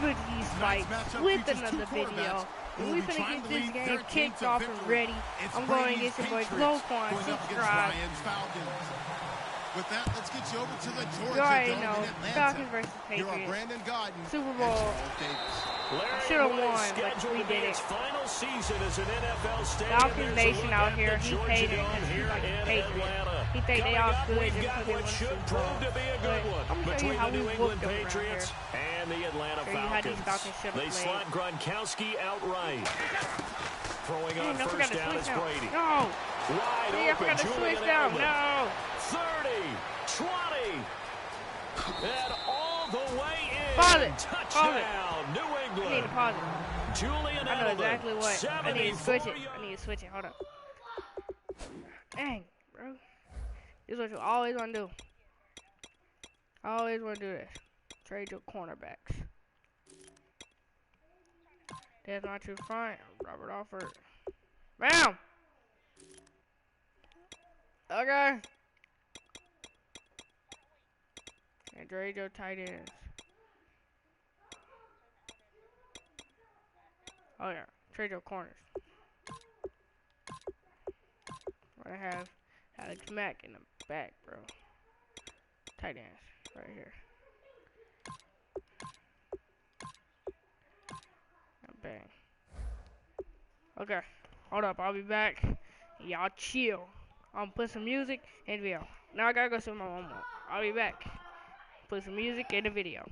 celebrity spikes with another video. We're gonna get this game kicked off and ready. I'm going to get your boy Glowcorn. Subscribe. With that, let's get you over to the Georgia You already Dome know, in Atlanta. Falcons versus Patriots. Super Bowl. Should have won, but we did it. Final season as an NFL stadium. Falcons Nation out here. He hated it because he's like a Patriot. He think they all good just because they won the Super Bowl. I'm gonna show you how we whooped them around here. And the Atlanta Falcons. They slot Gronkowski outright. Throwing on first down is Brady. No. Wide I forgot to switch down. No. 30, 20, and all the way in. Pause it. Touchdown, New England. I need to pause it. Julian I know exactly what. Edelman, I need to switch it. I need to switch it. Hold up. Dang, bro. This is what you always want to do. I always want to do this. Trade your cornerbacks. There's my true front. Robert Alford. Bam! Okay. And trade your tight ends. Oh yeah, trade your corners. I have Alex Mack in the back, bro. Tight ends right here. And bang. Okay, hold up, I'll be back. Y'all chill. I'm gonna put some music in the video. Now I gotta go see my mom. I'll be back. Put some music in the video.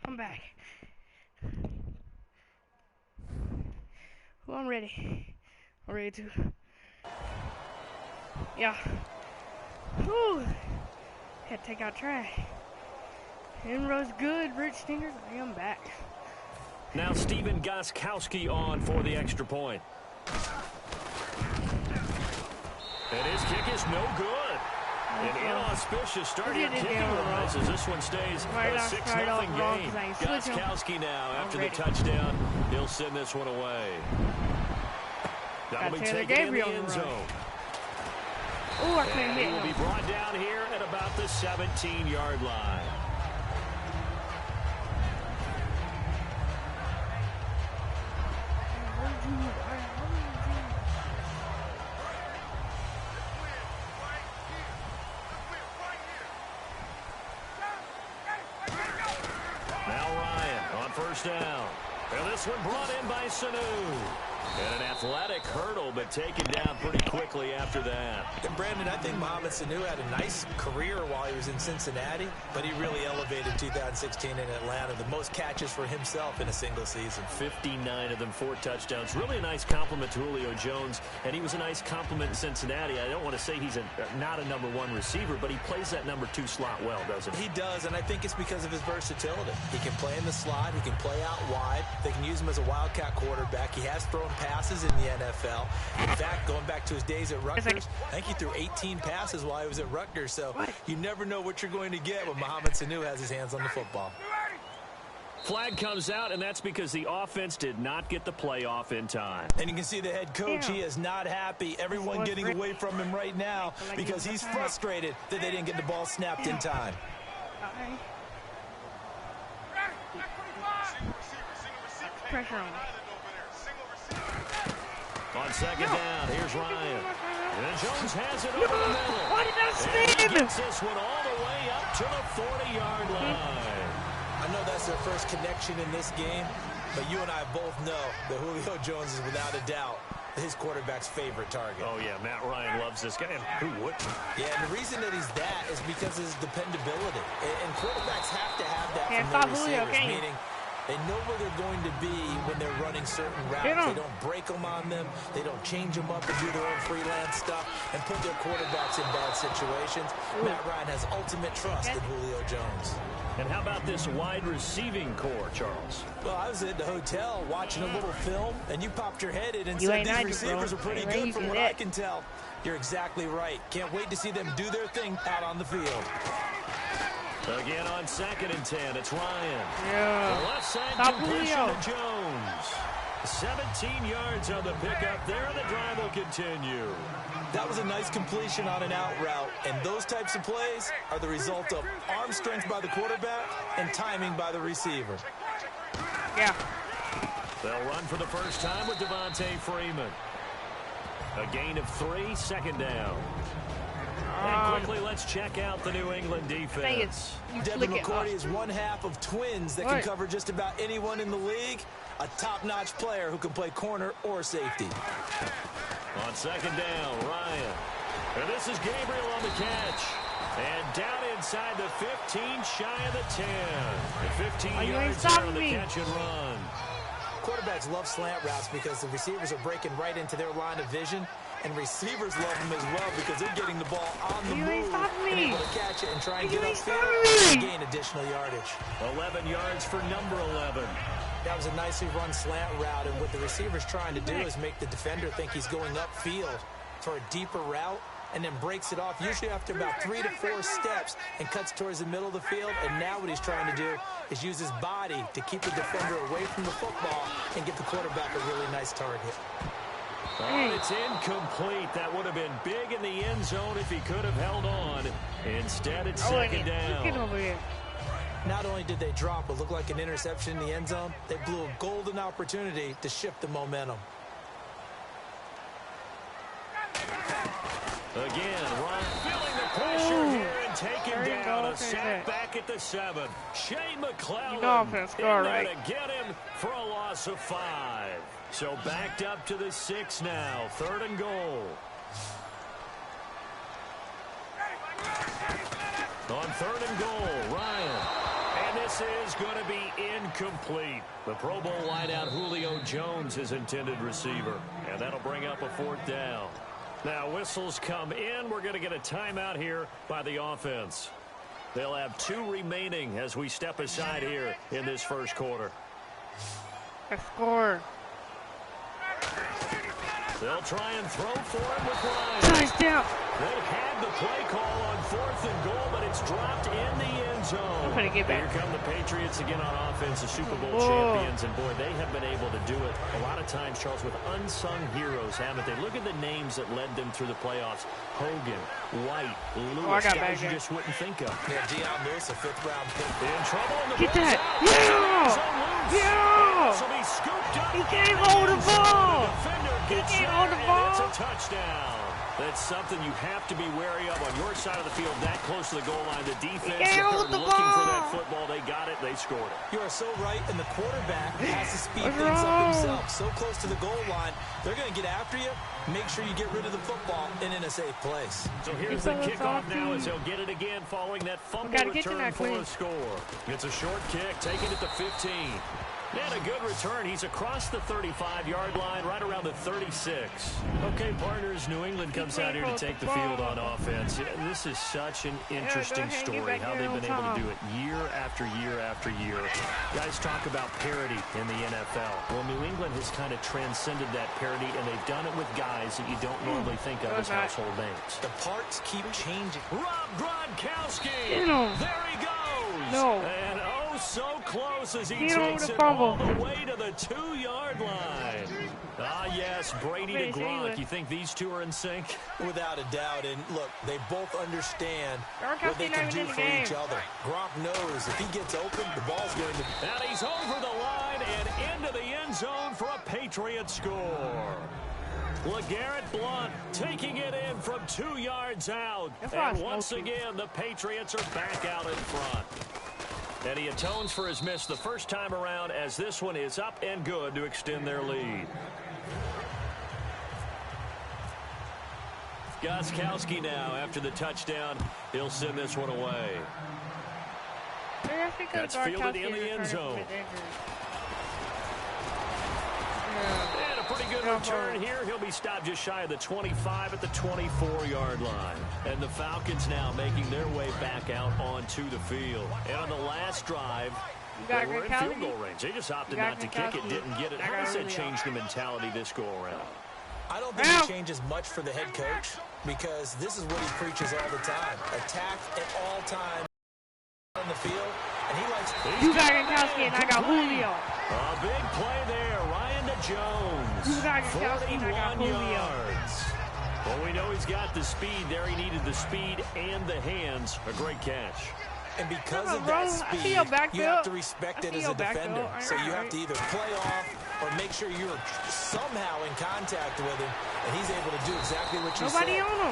I'm back. Well, I'm ready. I'm ready to. Yeah. Whew. Had to take out trash. Inroads good, Rich Stingers. I am back. Now Steven Gostkowski on for the extra point. And his kick is no good. An inauspicious start here kicking wise as this one stays a 6-0 game. Gostkowski now after the touchdown. He'll send this one away. That'll be taken in the end zone. Oh, I couldn't hit him. He will be brought down here at about the 17-yard line. First down. And this one brought in by Sanu. And an athletic hurdle, but taken down pretty quickly after that. And Brandon, I think Mohamed Sanu had a nice career while he was in Cincinnati, but he really elevated 2016 in Atlanta. The most catches for himself in a single season. 59 of them, 4 touchdowns. Really a nice compliment to Julio Jones, and he was a nice compliment in Cincinnati. I don't want to say he's not a number 1 receiver, but he plays that number 2 slot well, doesn't he? He does, and I think it's because of his versatility. He can play in the slot. He can play out wide. They can use him as a wildcat quarterback. He has thrown passes in the NFL. In fact, going back to his days at Rutgers, I think he threw 18 passes while he was at Rutgers, so you never know what you're going to get when Mohamed Sanu has his hands on the football. Flag comes out, and that's because the offense did not get the play off in time. And you can see the head coach, he is not happy. Everyone getting away from him right now because he's frustrated that they didn't get the ball snapped in time. pressure on him. On second down, here's Ryan. And Jones has it over the middle. Why did that spin? And he gets this one all the way up to the 40-yard line. I know that's their first connection in this game, but you and I both know that Julio Jones is without a doubt his quarterback's favorite target. Oh, yeah, Matt Ryan loves this guy. And who wouldn't? Yeah, and the reason that he's that is because of his dependability. And quarterbacks have to have that Can't from their stop Julio, receivers, can you? meaning they know where they're going to be when they're running certain routes. They don't break them on them. They don't change them up and do their own freelance stuff and put their quarterbacks in bad situations. Matt Ryan has ultimate trust in Julio Jones. And how about this wide receiving core, Charles? Well, I was at the hotel watching a little film, and you popped your head in and said these receivers are pretty good from what I can tell. You're exactly right. Can't wait to see them do their thing out on the field. Again on 2nd and 10, it's Ryan. Yeah. The left side completion to Jones. 17 yards on the pickup there, and the drive will continue. That was a nice completion on an out route, and those types of plays are the result of arm strength by the quarterback and timing by the receiver. Yeah. They'll run for the first time with Devontae Freeman. A gain of 3, 2nd down. And quickly, let's check out the New England defense. Devin McCourty is one half of twins that can cover just about anyone in the league. A top-notch player who can play corner or safety. On 2nd down, Ryan. And this is Gabriel on the catch. And down inside the 15, shy of the 10. And 15 yards there on the catch and run. Quarterbacks love slant routes because the receivers are breaking right into their line of vision. And receivers love them as well because they're getting the ball on the move and able to catch it and try and get upfield and gain additional yardage. 11 yards for number 11. That was a nicely run slant route, and what the receiver's trying to do is make the defender think he's going upfield for a deeper route and then breaks it off, usually after about 3 to 4 steps, and cuts towards the middle of the field. And now what he's trying to do is use his body to keep the defender away from the football and give the quarterback a really nice target. Oh, it's incomplete. That would have been big in the end zone if he could have held on. Instead, it's 2nd down. Get over here. Not only did they drop what looked like an interception in the end zone, they blew a golden opportunity to shift the momentum. Again, Ryan feeling the pressure here and taken down. A sack back at the 7. Shane McClellan in there to get him for a loss of 5. So backed up to the 6 now. 3rd and goal. On 3rd and goal, Ryan. And this is going to be incomplete. The Pro Bowl wideout Julio Jones, his intended receiver. And that'll bring up a 4th down. Now whistles come in. We're going to get a timeout here by the offense. They'll have 2 remaining as we step aside here in this first quarter. A score. They'll try and throw for him with Ryan. Touchdown. They had the play call on 4th and goal, but it's dropped in the end zone. I'm gonna get back. Here come the Patriots again on offense, the Super Bowl champions, and boy, they have been able to do it a lot of times, Charles, with unsung heroes, haven't they? Look at the names that led them through the playoffs. Hogan, White, Lewis, guys you just wouldn't think of. Yeah, Deion Lewis, a 5th-round pick. In trouble in the get that. He can't hold the ball. He can't hold the ball. It's a touchdown. That's something you have to be wary of on your side of the field, that close to the goal line. The defense, they're looking for that football. They got it. They scored it. You are so right, and the quarterback has to speed things up himself. So close to the goal line, they're going to get after you. Make sure you get rid of the football and in a safe place. So here's the kickoff now as he'll get it again following that fumble return for a score. It's a short kick, taken at the 15. And a good return. He's across the 35-yard line, right around the 36. Okay, partners, New England comes out here to take the field on offense. This is such an interesting story, how they've been able to do it year after year after year. Guys talk about parity in the NFL. Well, New England has kind of transcended that parity, and they've done it with guys that you don't normally think of as household names. The parts keep changing. Rob Gronkowski. There he goes. No. And Oh, so close as he Get on takes the it fumble. all the way to the 2-yard line. Ah, yes, Brady to Gronk. You think these two are in sync? Without a doubt. And look, they both understand what they can do for each other. Gronk knows if he gets open, the ball's going to... And he's over the line and into the end zone for a Patriot score. LeGarrette Blount taking it in from 2 yards out. And once again, the Patriots are back out in front. And he atones for his miss the first time around as this one is up and good to extend their lead. Gostkowski now after the touchdown. He'll send this one away. That's fielded in the end zone. And a pretty good return here. He'll be stopped just shy of the 25 at the 24-yard line. And the Falcons now making their way back out onto the field. And on the last drive, they were in field goal range. They just opted not to kick it, didn't get it. How does that change the mentality this go around? I don't think it changes much for the head coach because this is what he preaches all the time. Attack at all times on the field. And he likes... You got Gronkowski and I got Julio. A big play there. Ryan to Jones. You got Gronkowski and I got 41 Julio. yards. Well, we know he's got the speed there. He needed the speed and the hands. A great catch. And because of that speed, you have to respect it as a defender. So you have to either play off or make sure you're somehow in contact with him. And he's able to do exactly what you said.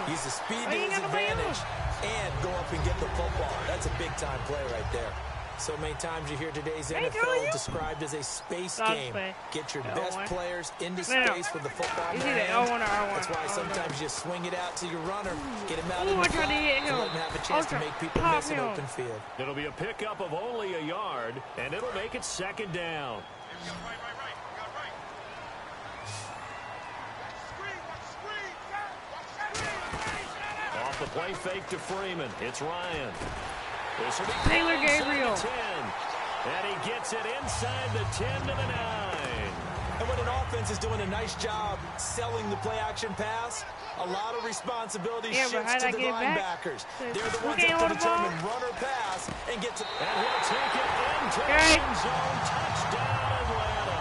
Use the speed to his advantage and go up and get the football. That's a big-time play right there. So many times you hear today's NFL described as a space game. Get your best players into space with the football in their hand. That's why sometimes you swing it out to your runner, get him out in the front, to let him have a chance to make people miss an open field. It'll be a pickup of only a yard, and it'll make it second down. Off the play fake to Freeman. It's Ryan. This will be Taylor Gabriel. 10. And he gets it inside the 10 to the 9. And when an offense is doing a nice job selling the play-action pass, a lot of responsibility shifts to the linebackers. They're the ones that have to determine run or pass and get to... And he'll take it into the end zone. Touchdown, Atlanta.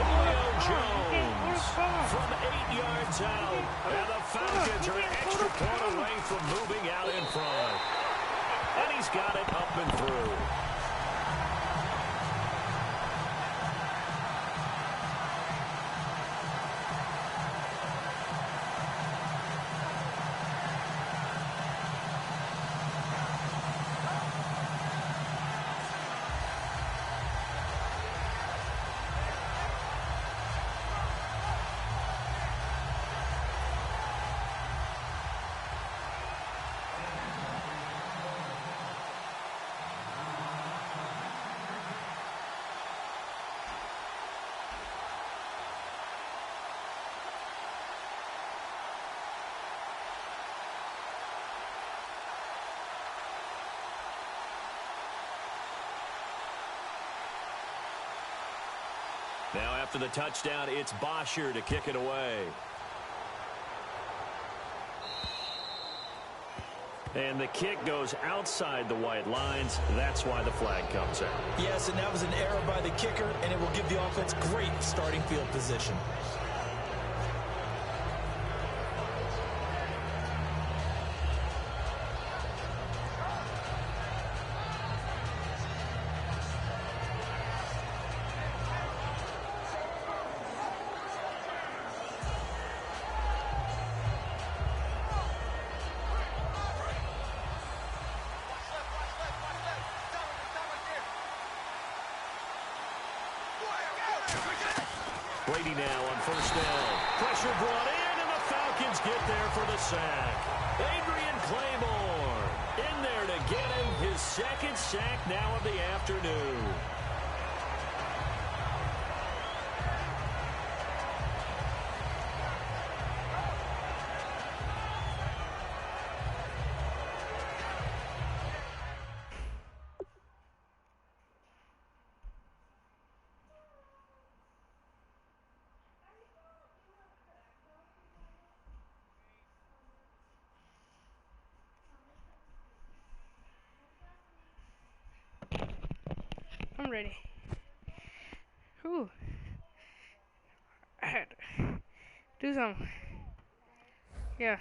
Julio Jones from 8 yards out. And the Falcons are an extra point away from moving out in front. And he's got it up and through. Now after the touchdown, it's Bosher to kick it away. And the kick goes outside the white lines. That's why the flag comes out. Yes, and that was an error by the kicker, and it will give the offense great starting field position. Brady now on first down. Pressure brought in, and the Falcons get there for the sack. Adrian Claymore in there to get him his second sack now of the afternoon. I'm ready. Whew. I had to do something. Yeah.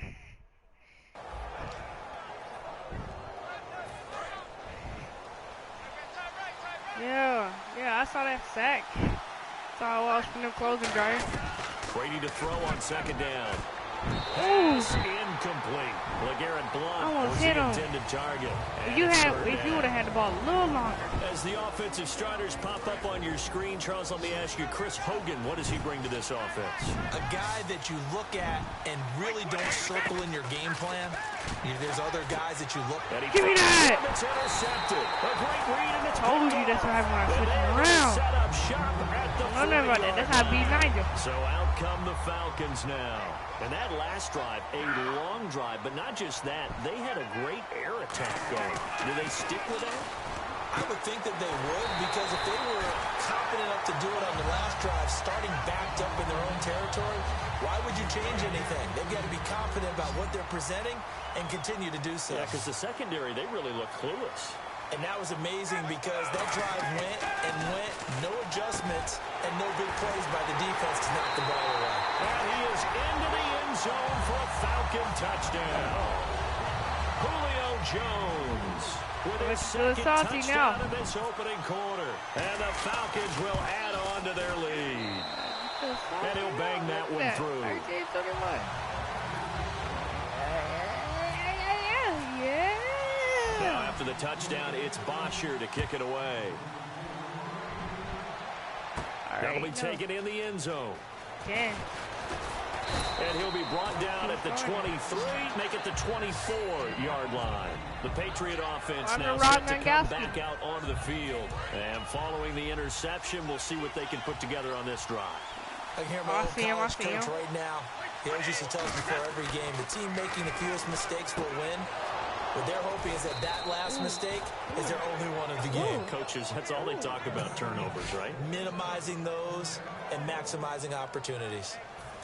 Yeah, I saw that sack. Saw how I was from the closing drive. Brady to throw on second down. Pass incomplete. LeGarrette Blount was the intended target. If you would have had the ball a little longer. As the offensive starters pop up on your screen, Charles, let me ask you, Chris Hogan, what does he bring to this offense? A guy that you look at and really don't circle in your game plan. There's other guys that you look at. Give me that! It's intercepted. A great read, and it's told you that's what happened when I switched around. Set up shop at the I don't know about that. That's how I beat Nigel. So out come the Falcons now. And that last drive, a long drive, but not just that. They had a great air attack going. Do they stick with that? I would think that they would, because if they were confident enough to do it on the last drive, starting backed up in their own territory, why would you change anything? They've got to be confident about what they're presenting and continue to do so. Yeah, because the secondary, they really look clueless. And that was amazing because that drive went and went, no adjustments, and no big plays by the defense to knock the ball away. And he is into the end zone for a Falcon touchdown. Julio Jones with his second touchdown in this opening quarter. And the Falcons will add on to their lead. And he'll bang that one through. Now after the touchdown, it's Bosher to kick it away. That'll be taken in the end zone. And he'll be brought down at the 23, make it the 24-yard line. The Patriot offense now set to come back out onto the field. And following the interception, we'll see what they can put together on this drive. I hear my old college coach right now. He always used to tell us before every game, the team making the fewest mistakes will win. What they're hoping is that that last mistake is their only one of the game. Coaches, that's all they talk about, turnovers, right? Minimizing those and maximizing opportunities.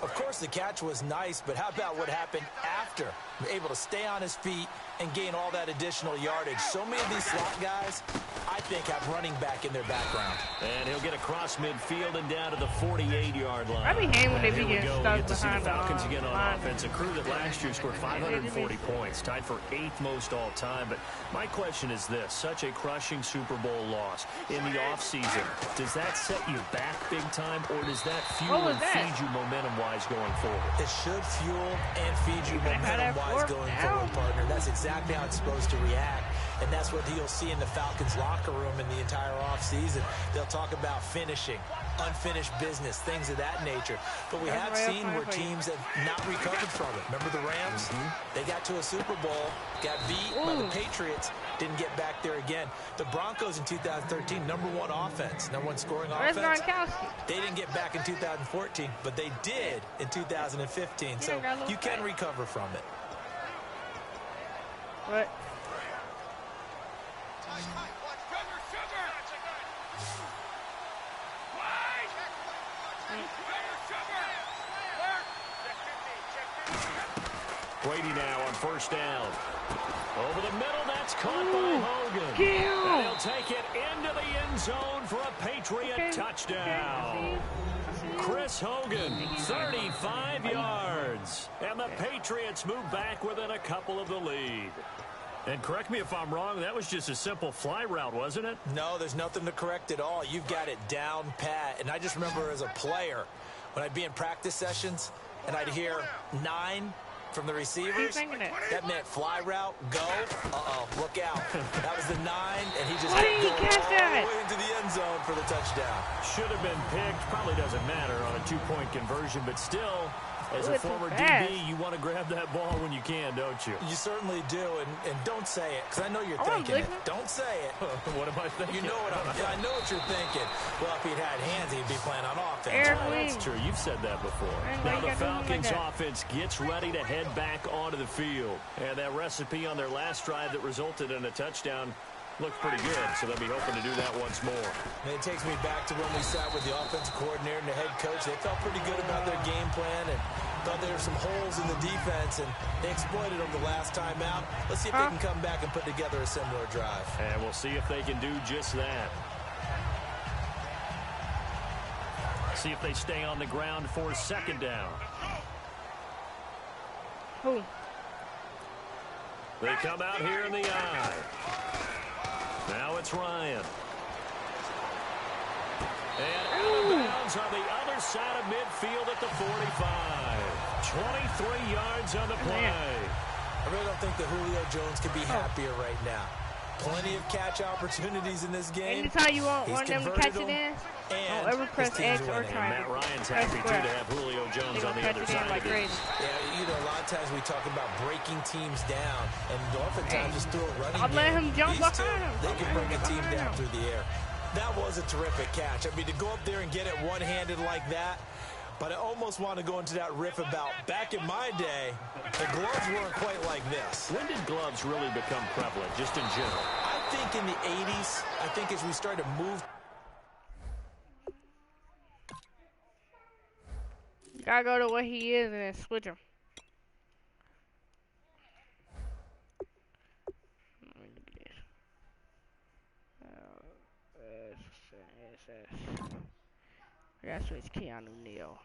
Of course, the catch was nice, but how about what happened after? Able to stay on his feet and gain all that additional yardage. So many of these slot guys, I think, have running back in their background. And he'll get across midfield and down to the 48-yard line. I be hating when they be getting stuck behind the Falcons again on offense. A crew that last year scored 540 points, tied for 8th most all time. But my question is this: such a crushing Super Bowl loss in the offseason, does that set you back big time, or does that fuel and feed you momentum-wise going forward? It should fuel and feed you momentum-wise going forward, partner. That's exactly how it's supposed to react. And that's what you'll see in the Falcons locker room in the entire offseason. They'll talk about finishing, unfinished business, things of that nature. But we have seen where teams have not recovered from it. Remember the Rams? They got to a Super Bowl, got beat by the Patriots, didn't get back there again. The Broncos in 2013, #1 offense, #1 scoring offense. They didn't get back in 2014, but they did in 2015. So you can recover from it. What? Brady now on first down. Over the middle, that's caught by Hogan. And he'll take it into the end zone for a Patriot touchdown. Chris Hogan, 35 yards. And the Patriots move back within a couple of the lead. And correct me if I'm wrong, that was just a simple fly route, wasn't it? No, there's nothing to correct at all. You've got it down pat. And I just remember as a player, when I'd be in practice sessions, and I'd hear 9 from the receivers, that meant fly route, go, look out. That was the 9, and he just kept going all the way into the end zone for the touchdown. Should have been picked, probably doesn't matter on a 2-point conversion, but still, as a former DB, you want to grab that ball when you can, don't you? You certainly do, and don't say it, because I know you're thinking it. Don't say it. What am I thinking? You know what I know what you're thinking. Well, if he'd had hands, he'd be playing on offense. That's true. You've said that before. Now the Falcons offense gets ready to head back onto the field. And that recipe on their last drive that resulted in a touchdown looked pretty good, so they'll be hoping to do that once more. And it takes me back to when we sat with the offensive coordinator and the head coach. They felt pretty good about their game plan and thought there were some holes in the defense, and they exploited them the last time out. Let's see if they can come back and put together a similar drive. And we'll see if they can do just that. See if they stay on the ground for second down. Ooh. They come out here in the eye. Now it's Ryan. And out of bounds on the other side of midfield at the 45. 23 yards on the play. I really don't think that Julio Jones could be happier right now. Plenty of catch opportunities in this game. Anytime you want one of them to catch it in, don't ever press X or triangle. Matt Ryan's happy, too, to have Julio Jones on the other side like of it. Yeah, you know, a lot of times we talk about breaking teams down, and oftentimes just through a running I'll let him jump These two, behind him. they can bring a team down through the air. That was a terrific catch. I mean, to go up there and get it one-handed like that, but I almost want to go into that riff about back in my day, the gloves weren't quite like this. When did gloves really become prevalent, just in general? I think in the 80s, I think as we started to move. You gotta go to what he is and then switch him. Let me look at this. We gotta switch Keanu Neal.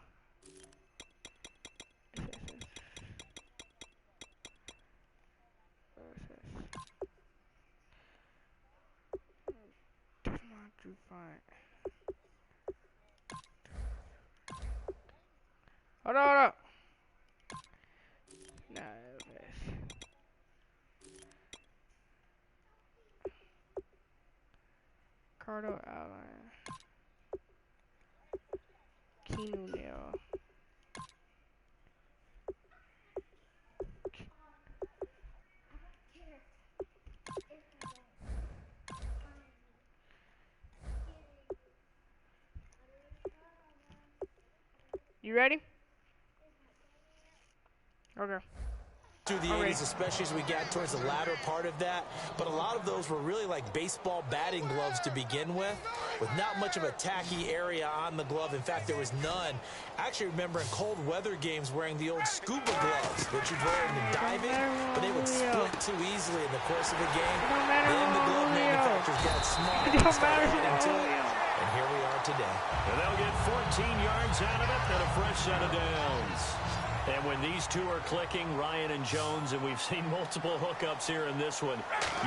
Hold on. No, Cardo Outline. Keanu Neal. You ready? Okay. Through the 80s, especially as we got towards the latter part of that. But a lot of those were really like baseball batting gloves to begin with not much of a tacky area on the glove. In fact, there was none. I actually remember in cold weather games wearing the old scuba gloves that you'd wear in the diving, but they would split too easily in the course of a game. Then the glove manufacturers got smart and started into it. And here we are today. And they'll get 14 yards out of it and a fresh set of downs. And when these two are clicking, Ryan and Jones, and we've seen multiple hookups here in this one,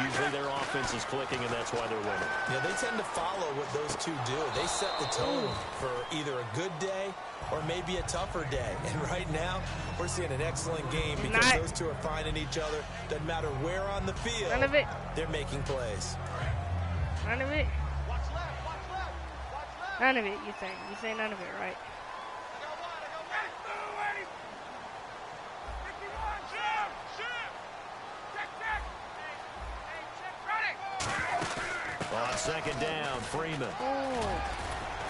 usually their offense is clicking, and that's why they're winning. Yeah, they tend to follow what those two do. They set the tone for either a good day or maybe a tougher day. And right now, we're seeing an excellent game because those two are finding each other. Doesn't matter where on the field, none of it. They're making plays. None of it. None of it, you say. You say none of it, right? On second down, Freeman. Oh,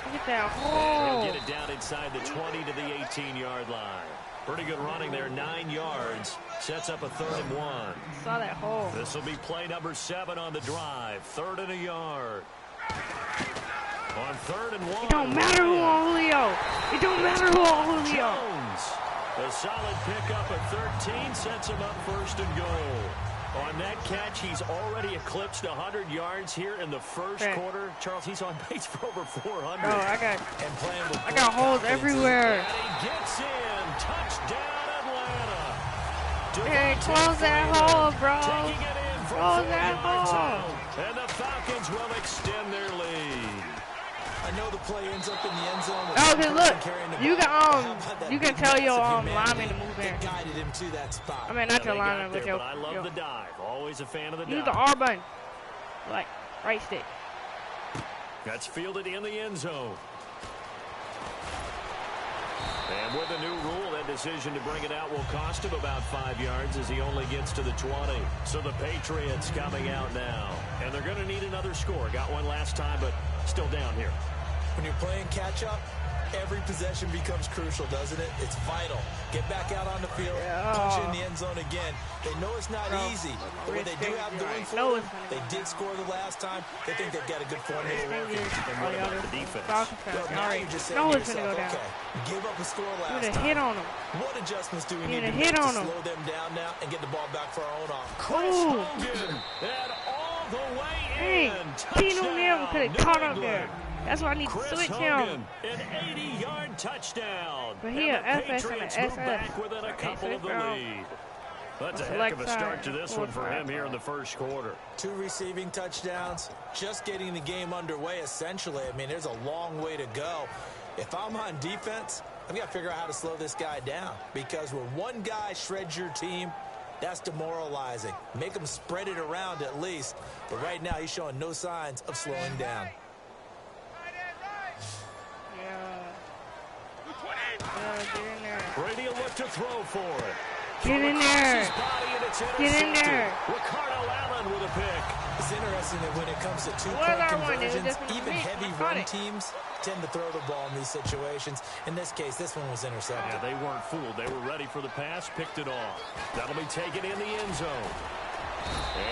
look at that hole. He'll get it down inside the 20 to the 18-yard line. Pretty good running there, 9 yards. Sets up a 3rd and 1. Saw that hole. This will be play number 7 on the drive. 3rd and a yard. On 3rd and 1. It don't matter who on Julio. It don't matter who on Julio. Jones. A solid pickup at 13 sets him up 1st and goal. On that catch, he's already eclipsed 100 yards here in the first quarter. Charles, he's on pace for over 400. Oh, I got holes everywhere. And he gets in. Touchdown, Atlanta. Hey, close that hole, bro. Taking it in from close that hole. And the Falcons will extend their lead. I know the play ends up in the end zone. Oh, okay, look. You can tell your lineman to move in. Guided him to that spot. I mean, not your lineman, but I love the dive. Always a fan of the dive. Use the R button. Like, right stick. That's fielded in the end zone. And with a new rule, that decision to bring it out will cost him about 5 yards as he only gets to the 20. So the Patriots coming out now. And they're going to need another score. Got one last time, but still down here. When you're playing catch-up, every possession becomes crucial, doesn't it? It's vital. Get back out on the field, punch in the end zone again. They know it's not easy, but what they do have going for them, they did score the last time. They think they've got a good formula working. And what about the defense? Well, now you're just saying to yourself, okay, give up a score last time. Hit on them. What adjustments do we need to make to slow them down now and get the ball back for our own offense? Chris Hogan, and all the way in. Keanu Neal could have caught up there. That's why I need to switch him. An 80-yard touchdown. But he an FS and an Patriots move back within a couple of the lead. That's a heck of a start to this one for him here in the first quarter. 2 receiving touchdowns, just getting the game underway essentially. I mean, there's a long way to go. If I'm on defense, I've got to figure out how to slow this guy down, because when one guy shreds your team, that's demoralizing. Make him spread it around at least. But right now, he's showing no signs of slowing down. Get in there. Brady will look to throw for it. Get in there. Get in there. Ricardo Allen with a pick. It's interesting that when it comes to two-point conversions, even heavy run teams tend to throw the ball in these situations. In this case, this one was intercepted. Yeah, they weren't fooled. They were ready for the pass, picked it off. That'll be taken in the end zone.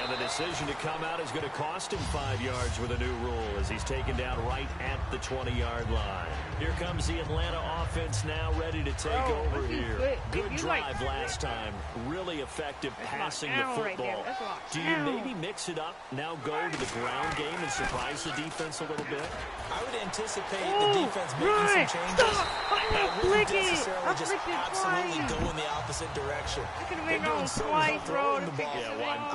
And the decision to come out is going to cost him 5 yards with a new rule as he's taken down right at the 20-yard line. Here comes the Atlanta offense now ready to take over here. Good drive last time. Really effective passing the football. Do you maybe mix it up, now go to the ground game and surprise the defense a little bit? I would anticipate the defense making some changes. I wouldn't necessarily just absolutely go in the opposite direction. I could have been on twice, bro.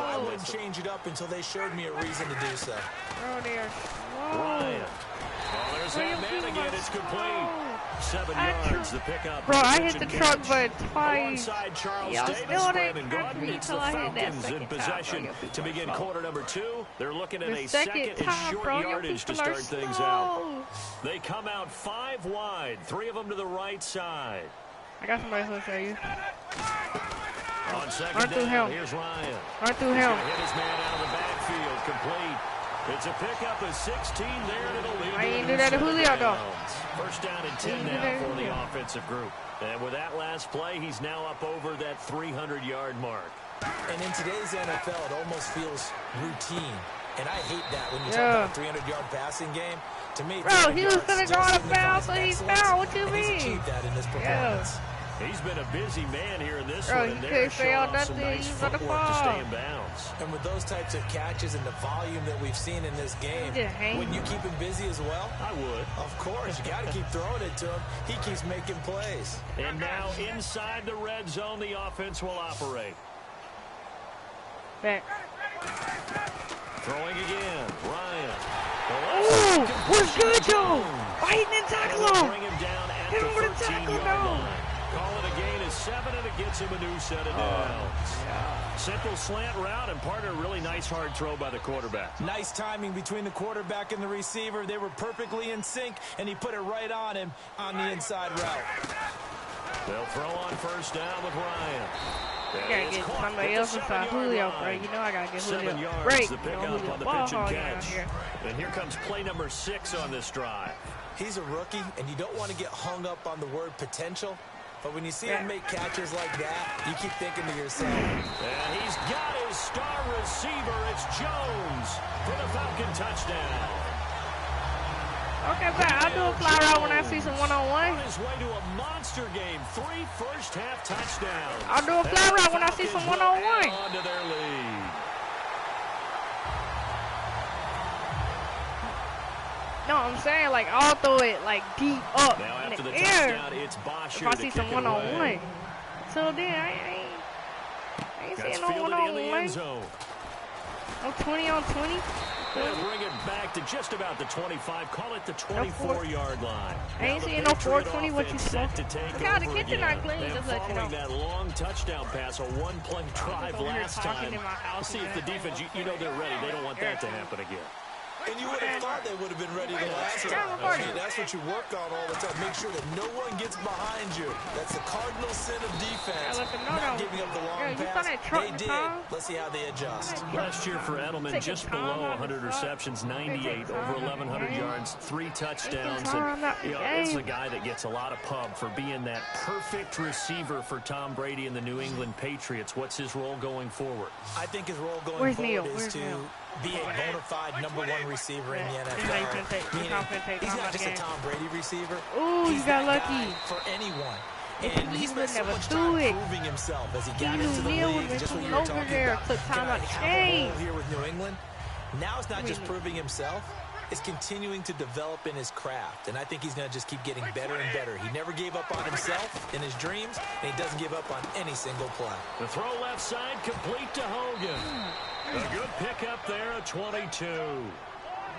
I wouldn't change it up until they showed me a reason to do so. Bro, they're slow. Ryan. Oh, there's that man again. It's complete. 7 yards, the pickup. Bro, I hit the truck, but twice. Y'all still didn't God meets the Falcons in possession to begin quarter number 2. They're looking at a second and short yardage to start things out. They come out 5 wide, 3 of them to the right side. I got somebody who'll show you. On second down, here's Ryan. Run through him. Hit his man out of the backfield, complete. It's a pickup of 16 there, and it'll lead. I didn't do that to Julio, though. First down and 10 now for the offensive group. And with that last play, he's now up over that 300-yard mark. And in today's NFL, it almost feels routine. And I hate that when you talk about a 300-yard passing game. To me, bro, he was going to go out of bounds, so he's fouled. What you mean? He's achieved that in this performance. He's been a busy man here in this one, and he they're couldn't showing out off nothing. some nice footwork to stay in bounds. And with those types of catches and the volume that we've seen in this game, wouldn't you keep him busy as well? I would. Of course. You got to keep throwing it to him. He keeps making plays. And now inside the red zone, the offense will operate. Back. Throwing again. Ryan. Ooh, what's good, Joe? Why he didn't tackle him? Bring him down at Hit the him with a tackle, 13-yard no. line. Call it a gain of 7, and it gets him a new set of downs. Simple slant route, and partner, really nice hard throw by the quarterback. Nice timing between the quarterback and the receiver. They were perfectly in sync, and he put it right on him on the inside route. They'll throw on first down with Ryan. I gotta get somebody else inside Julio, bro. You know I gotta get Julio. Break. The pick up on the pitch and catch. And here comes play number 6 on this drive. He's a rookie, and you don't want to get hung up on the word potential. But when you see him make catches like that, you keep thinking to yourself. And he's got his star receiver. It's Jones for the Falcon touchdown. Okay, but I'll do a fly route when I see some one-on-one. On his way to a monster game. 3 first-half touchdowns. I'll do a fly route when I see some one-on-one. On to their lead. No, I'm saying, like, I'll throw it, like, deep up now in after the air touchdown, it's if I see some one-on-one. So then, I ain't seeing no one-on-one. No 20 on 20. They'll bring it back to just about the 25. Call it the 24-yard line. I ain't seeing no 420. What you supposed to take? Look how the kitchen not clean. Just let you know. That long touchdown pass, a one-play drive last time. See if the defense, you know they're ready. They don't want that to happen again. And you would have thought they would have been ready the last time. I mean, that's what you work on all the time. Make sure that no one gets behind you. That's the cardinal sin of defense. Not giving up the long pass. They did. Let's see how they adjust. Last year for Edelman, just below 100 receptions, 98, over 1,100 yards, 3 touchdowns. And, this is a guy that gets a lot of pub for being that perfect receiver for Tom Brady and the New England Patriots. What's his role going forward? I think his role going forward is to be a bona fide #1 receiver in the NFL. He's not just a Tom Brady receiver. Ooh, he's got lucky. For anyone. And he's spent so much time proving himself as he got into the league. Just what you were talking about. Can I have a role here with New England? Now it's not just proving himself. is continuing to develop in his craft, and I think he's going to just keep getting better and better. He never gave up on himself in his dreams, and he doesn't give up on any single play. The throw left side complete to Hogan. A good pickup there at 22.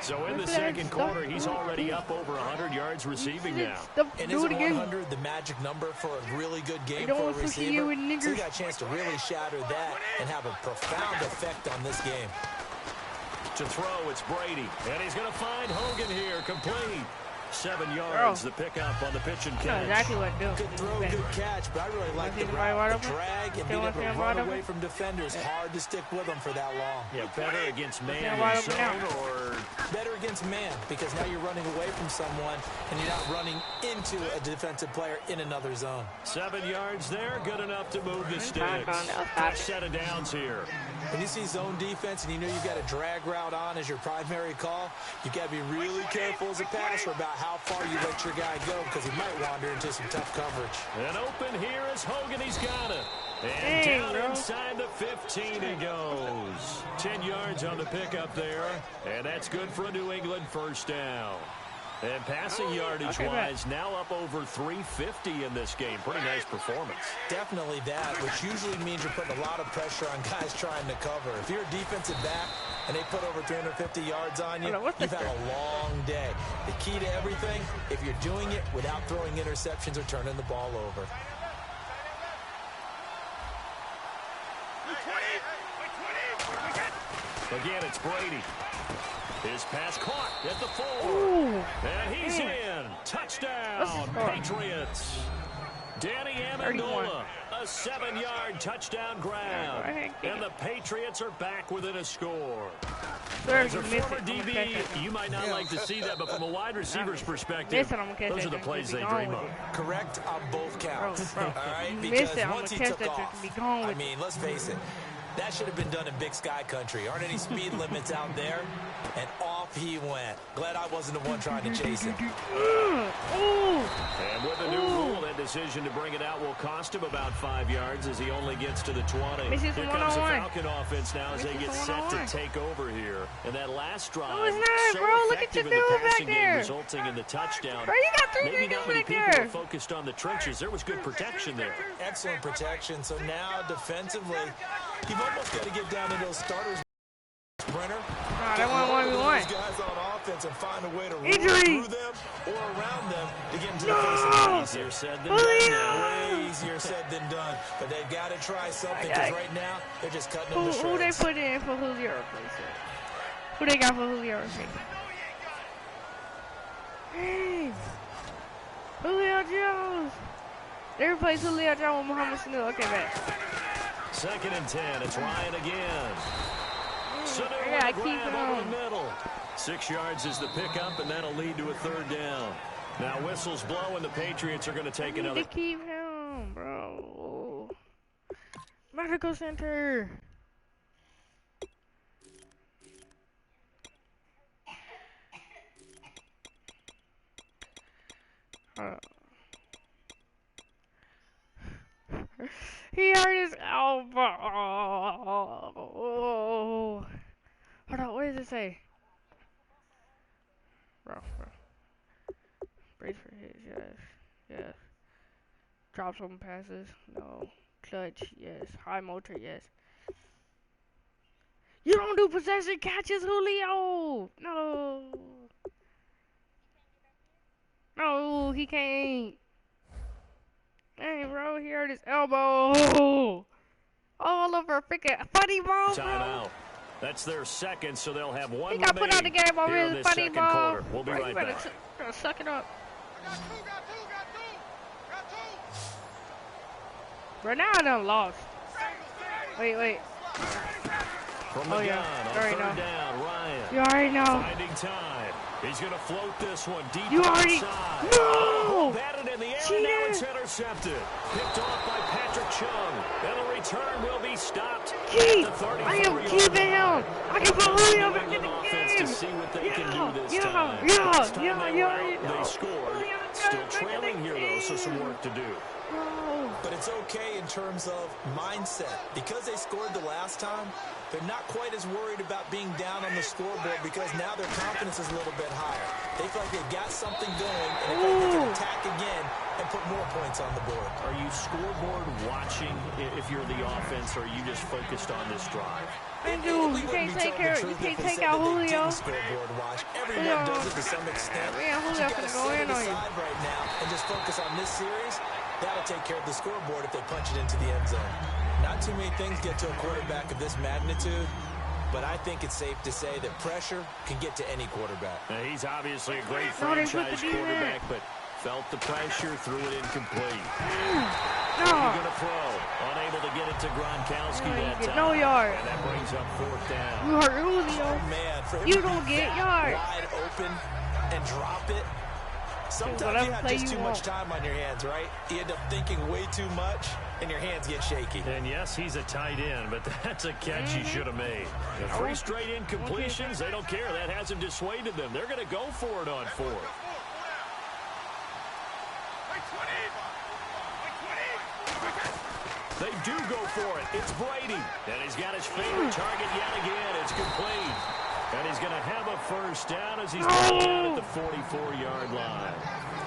So in the second quarter, he's already up over 100 yards receiving now. And isn't 100 the magic number for a really good game for a receiver? So he got a chance to really shatter that and have a profound effect on this game. To throw, it's Brady. And he's going to find Hogan here, complete. 7 yards, the pickup on the pitch and catch. I know exactly what to do. Good throw, good catch, but I really like the route, the drag, and being able to run away from defenders. Hard to stick with them for that long. Yeah, better against man in zone or... Better against man, because now you're running away from someone, and you're not running into a defensive player in another zone. 7 yards there, good enough to move the sticks. Fresh set of downs here. When you see zone defense and you know you've got a drag route on as your primary call, you've got to be really careful as a passer about how far you let your guy go, because he might wander into some tough coverage. And open here is Hogan. He's got it. And down inside the 15 he goes. 10 yards on the pickup there. And that's good for a New England first down. And passing yardage-wise, now up over 350 in this game. Pretty nice performance. Definitely that, which usually means you're putting a lot of pressure on guys trying to cover. If you're a defensive back and they put over 350 yards on you, you've had a long day. The key to everything, if you're doing it without throwing interceptions or turning the ball over. Again, it's Brady. His pass caught at the 4. And he's in. Touchdown, Patriots. Danny Amendola, a 7-yard touchdown grab. And the Patriots are back within a score. As a former DB, you might not like to see that, but from a wide receiver's perspective, those are the plays they dream of. Correct on both counts. All right? Because once he took off, I mean, let's face it, that should have been done in Big Sky Country. Aren't any speed limits out there? And off he went. Glad I wasn't the one trying to chase him. And with the new rule, that decision to bring it out will cost him about 5 yards as he only gets to the 20. Here comes the Falcon offense now as they get set to take over here. And that last drive, so effective in the passing game, resulting in the touchdown. Maybe not many people are focused on the trenches. There was good protection there. Excellent protection. So now defensively, you've almost got to get down to those starters. Brenner, they want 1v1. Those guys on offense and find a way to run through them or around them to get into the face of the easier said than done. Way easier said than done. But they've got to try something, because right now they're just cutting them to shreds. Who they put in for Julio replacement? Who they got for Julio replacement? Hey, Julio Jones. They replaced Julio Jones with Muhammad Sanu. Okay, man. 2nd and 10. It's Ryan again. So I keep over the middle. 6 yards is the pickup, and that'll lead to a 3rd down. Now whistles blow, and the Patriots are going to take another. To keep him, bro. Medical center. He hurt his elbow. Hold on, what does it say? Bro. Brace for his, yes. Drops open passes, no. Clutch, yes. High motor, yes. You don't do possession catches, Julio! No, he can't. Dang, bro, he hurt his elbow. All over freaking funny ball, bro. Timeout. That's their second, so they'll have one. He got put out the game over his funny ball. Quarter. We'll be right back. Suck it up. Got two. Bro, now I done lost. Wait. From the gun, on 3rd down, Ryan. You already know. Finding time. He's going to float this one deep outside. No! Batted in the air, and now it's intercepted. Picked off by Patrick Chung. And the return will be stopped. I am keeping him. I can put Julio back in the game. To see what they can do this time. Yeah. They scored. Still trailing here, though, so some work to do. But it's okay in terms of mindset. Because they scored the last time, they're not quite as worried about being down on the scoreboard because now their confidence is a little bit higher. They feel like they've got something going, and they feel like they can attack again and put more points on the board. Are you scoreboard watching if you're the offense, or are you just focused on this drive? You can't take out Julio. Scoreboard watch. Everyone does it to some extent. Yeah, Julio can go in on you. Right now and just focus on this series. That'll take care of the scoreboard if they punch it into the end zone. Not too many things get to a quarterback of this magnitude, but I think it's safe to say that pressure can get to any quarterback. Now, he's obviously a great franchise quarterback, but felt the pressure, threw it incomplete. He's going to throw. Unable to get it to Gronkowski that time. No yard. And that brings up 4th down. You hurt Julio. Oh, man. You don't get yards. Wide open and drop it. Sometimes you have just too much time on your hands, right? You end up thinking way too much, and your hands get shaky. And yes, he's a tight end, but that's a catch he should have made. The 3 straight incompletions, they don't care. That hasn't dissuaded them. They're going to go for it on 4th. They do go for it. It's Brady. And he's got his favorite target yet again. It's complete. And he's going to have a 1st down as he's brought down at the 44-yard line.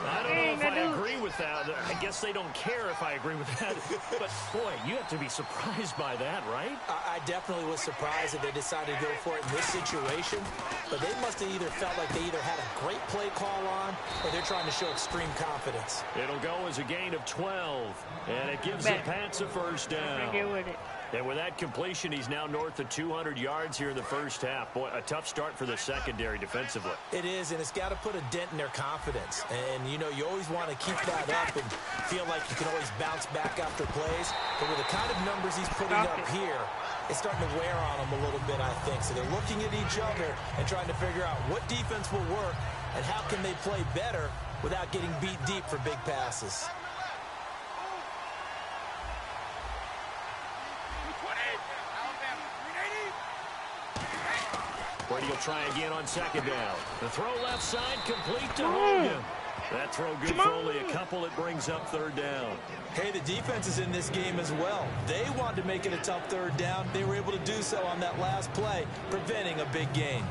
I don't know if I agree with that. I guess they don't care if I agree with that. But, boy, you have to be surprised by that, right? I definitely was surprised that they decided to go for it in this situation. But they must have either felt like they either had a great play call on or they're trying to show extreme confidence. It'll go as a gain of 12. And it gives the Pats a 1st down. Get with it. And with that completion, he's now north of 200 yards here in the 1st half. Boy, a tough start for the secondary defensively. It is, and it's got to put a dent in their confidence. And, you know, you always want to keep that up and feel like you can always bounce back after plays. But with the kind of numbers he's putting up here, it's starting to wear on them a little bit, I think. So they're looking at each other and trying to figure out what defense will work and how can they play better without getting beat deep for big passes. Brady will try again on 2nd down. The throw left side, complete to Hogan. That throw good for only a couple. It brings up 3rd down. Hey, the defense is in this game as well. They wanted to make it a tough 3rd down. They were able to do so on that last play, preventing a big gain.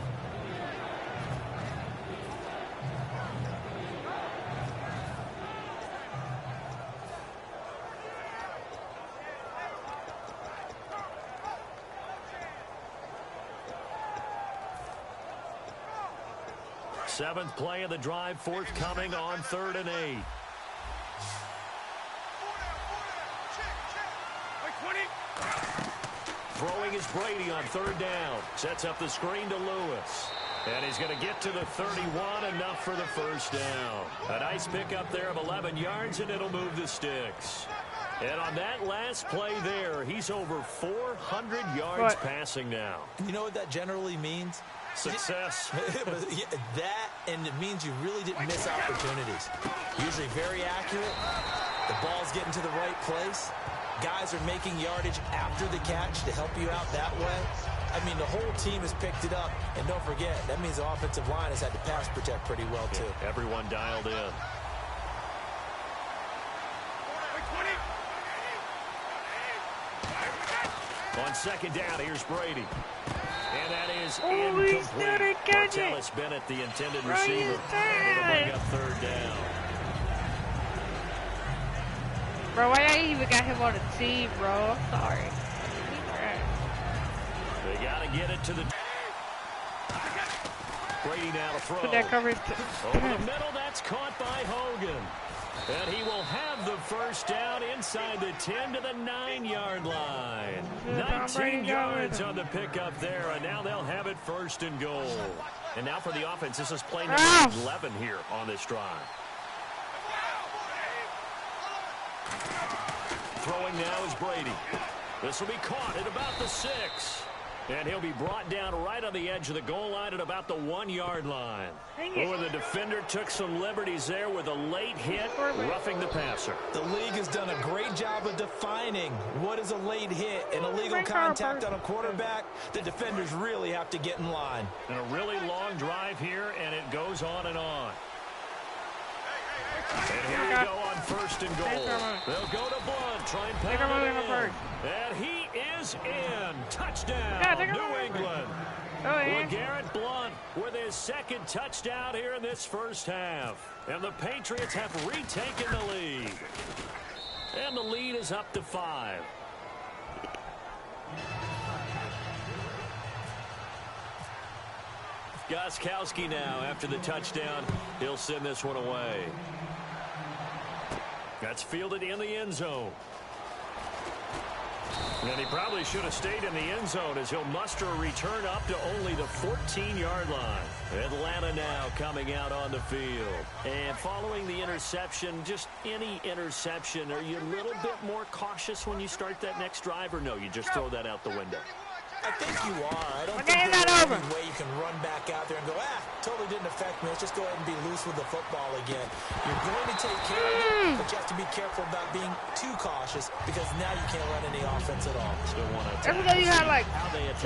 Seventh play of the drive, forthcoming on 3rd and 8. Throwing is Brady on 3rd down. Sets up the screen to Lewis. And he's going to get to the 31, enough for the 1st down. A nice pickup there of 11 yards, and it'll move the sticks. And on that last play there, he's over 400 yards passing now. You know what that generally means? Success. That, and it means you really didn't miss opportunities. Usually very accurate. The ball's getting to the right place. Guys are making yardage after the catch to help you out that way. I mean, the whole team has picked it up. And don't forget, that means the offensive line has had to pass protect pretty well, too. Everyone dialed in. On 2nd down, here's Brady. And that is incomplete. Martellus Bennett, the intended receiver. And it'll bring up 3rd down. Bro, why I even got him on the team, bro? I'm sorry. They got to get it to the... Brady now to throw. Put that coverage over the middle, that's caught by Hogan. And he will have the 1st down inside the 10 to the 9-yard line. 19 yards on the pickup there, and now they'll have it 1st and goal. And now for the offense, this is play number 11 here on this drive. Throwing now is Brady. This will be caught at about the 6. And he'll be brought down right on the edge of the goal line at about the 1-yard line. Oh, and the defender took some liberties there with a late hit, roughing the passer. The league has done a great job of defining what is a late hit and illegal contact on a quarterback. The defenders really have to get in line. And a really long drive here, and it goes on and on. And here we go on first and goal. They'll go to Blunt, try and pound it in. And he is in. Touchdown, New England. LeGarrette Blunt with his second touchdown here in this first half. And the Patriots have retaken the lead. And the lead is up to 5. Gostkowski now after the touchdown. He'll send this one away. That's fielded in the end zone. And he probably should have stayed in the end zone as he'll muster a return up to only the 14-yard line. Atlanta now coming out on the field. And following the interception, just any interception, are you a little bit more cautious when you start that next drive, or no, you just throw that out the window? I think you are. I don't think there's any way you can run back out there and go, totally didn't affect me. Let's just go ahead and be loose with the football again. You're going to take care of it, but you have to be careful about being too cautious because now you can't run any offense at all. Still want to that's because you have like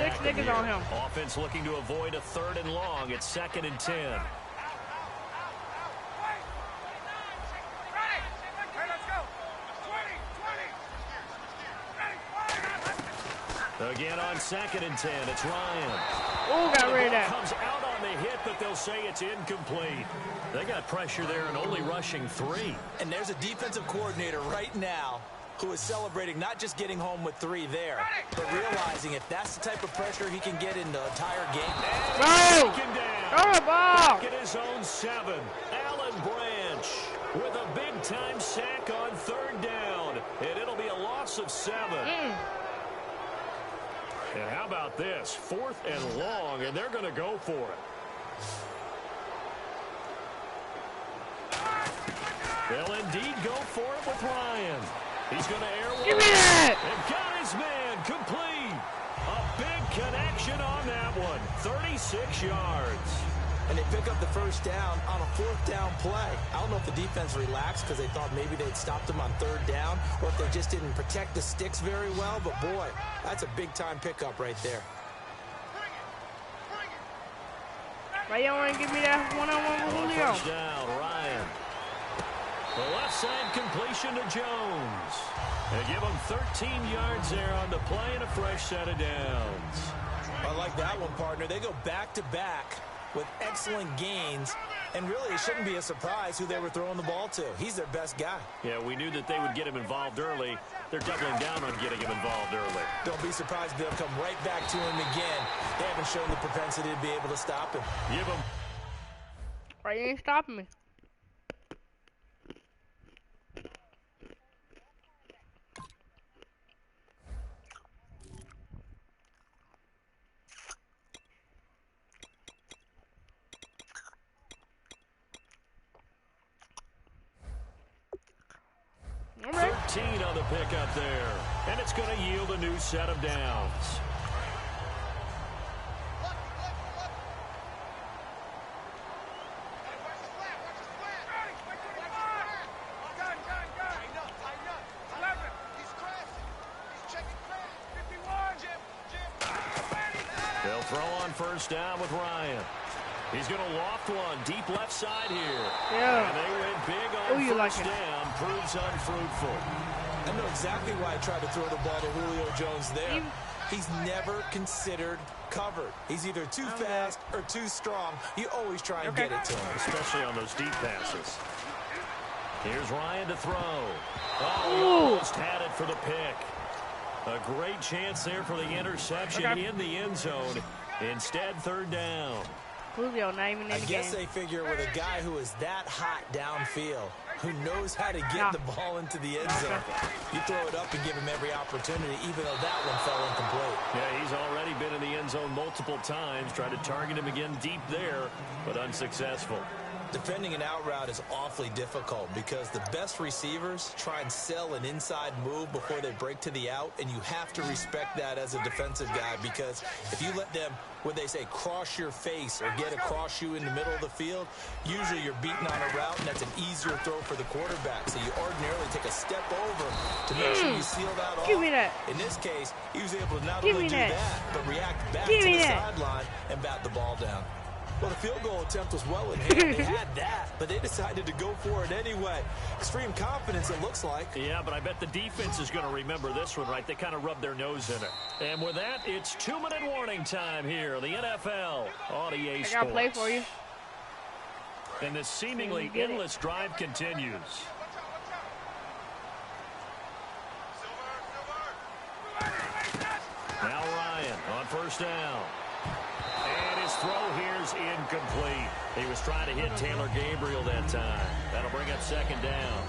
6 niggas on him. Offense looking to avoid a 3rd and long. It's 2nd and 10. Again on 2nd and 10, it's Ryan. Oh, got rid of that. Comes out on the hit, but they'll say it's incomplete. They got pressure there and only rushing 3. And there's a defensive coordinator right now who is celebrating not just getting home with 3 there, but realizing if that's the type of pressure he can get in the entire game. Throw the ball. Back at his own 7. Alan Branch with a big-time sack on 3rd down, and it'll be a loss of 7. And how about this? 4th and long, and they're going to go for it. They'll indeed go for it with Ryan. He's going to air one. Give me that! And got his man complete. A big connection on that one. 36 yards. And they pick up the first down on a 4th down play. I don't know if the defense relaxed because they thought maybe they'd stopped them on 3rd down or if they just didn't protect the sticks very well. But, boy, that's a big-time pickup right there. Why you want to give me that one-on-one with Julio? First down, Ryan. The left side completion to Jones. They give him 13 yards there on the play and a fresh set of downs. I like that one, partner. They go back-to-back with excellent gains, and really it shouldn't be a surprise who they were throwing the ball to. He's their best guy. Yeah, we knew that they would get him involved early. They're doubling down on getting him involved early. Don't be surprised if they'll come right back to him again. They haven't shown the propensity to be able to stop him. Give him. Why you ain't stopping me? Okay. 13 on the pickup there. And it's going to yield a new set of downs. They'll throw on first down with Ryan. He's going to loft one deep left side here. Yeah. And they went big on first down. Proves unfruitful. I know exactly why I tried to throw the ball to Julio Jones there. He's never considered covered. He's either too fast or too strong. You always try and get it to him. Especially on those deep passes. Here's Ryan to throw. Oh, he almost had it for the pick. A great chance there for the interception in the end zone. Instead, 3rd down. Julio not even in the game. I guess they figure with a guy who is that hot downfield, who knows how to get the ball into the end zone, you throw it up and give him every opportunity, even though that one fell incomplete. Yeah, he's already been in the end zone multiple times, tried to target him again deep there, but unsuccessful. Defending an out route is awfully difficult because the best receivers try and sell an inside move before they break to the out, and you have to respect that as a defensive guy because if you let them, when they say cross your face or get across you in the middle of the field, usually you're beating on a route, and that's an easier throw for the quarterback. So you ordinarily take a step over to make sure you seal that off. Give me that. In this case, he was able to not only do that, but react back to the sideline and bat the ball down. Well, the field goal attempt was well in hand. They had that, but they decided to go for it anyway. Extreme confidence, it looks like. Yeah, but I bet the defense is going to remember this one, right? They kind of rubbed their nose in it. And with that, it's 2-minute warning time here. The NFL on EA Sports. I got to play for you. And this seemingly endless drive continues. Now Ryan on first down. And his throw here's incomplete. He was trying to hit Taylor Gabriel that time. That'll bring up second down.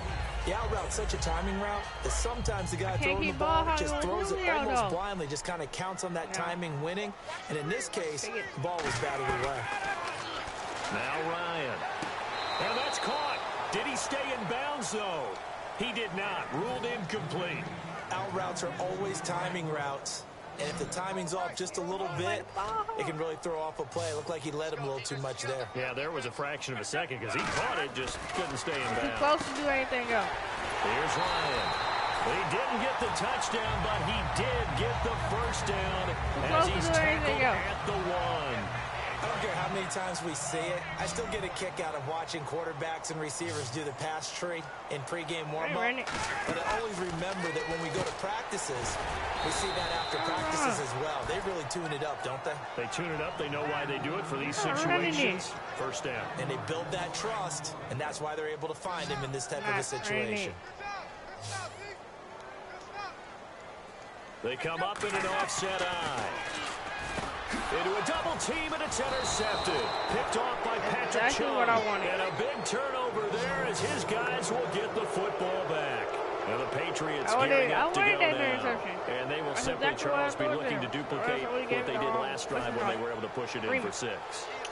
The out route's such a timing route that sometimes the guy throwing the ball just throws it almost blindly, just kind of counts on that timing winning. And in this case, the ball was batted away. Now Ryan. And that's caught. Did he stay in bounds, though? He did not. Ruled incomplete. Out routes are always timing routes. And if the timing's off just a little bit, it can really throw off a play. It looked like he let him a little too much there. Yeah, there was a fraction of a second because he caught it, just couldn't stay in bounds. Too close to do anything else. Here's Ryan. He didn't get the touchdown, but he did get the first down as he's tackled at the 1. I don't care how many times we see it. I still get a kick out of watching quarterbacks and receivers do the pass tree in pregame warm-up. But I always remember that when we go to practices, we see that after practices as well. They really tune it up, don't they? They tune it up. They know why they do it for these situations. First down. And they build that trust, and that's why they're able to find him in this type of a situation. They come up in an offset eye. Into a double team, and it's intercepted. Picked off by Patrick Chung. What I wanted. And a big turnover there as his guys will get the football back. Now the Patriots gearing up to go now. And they will simply, Charles, be looking to duplicate what they did last drive when they were able to push it in for 6.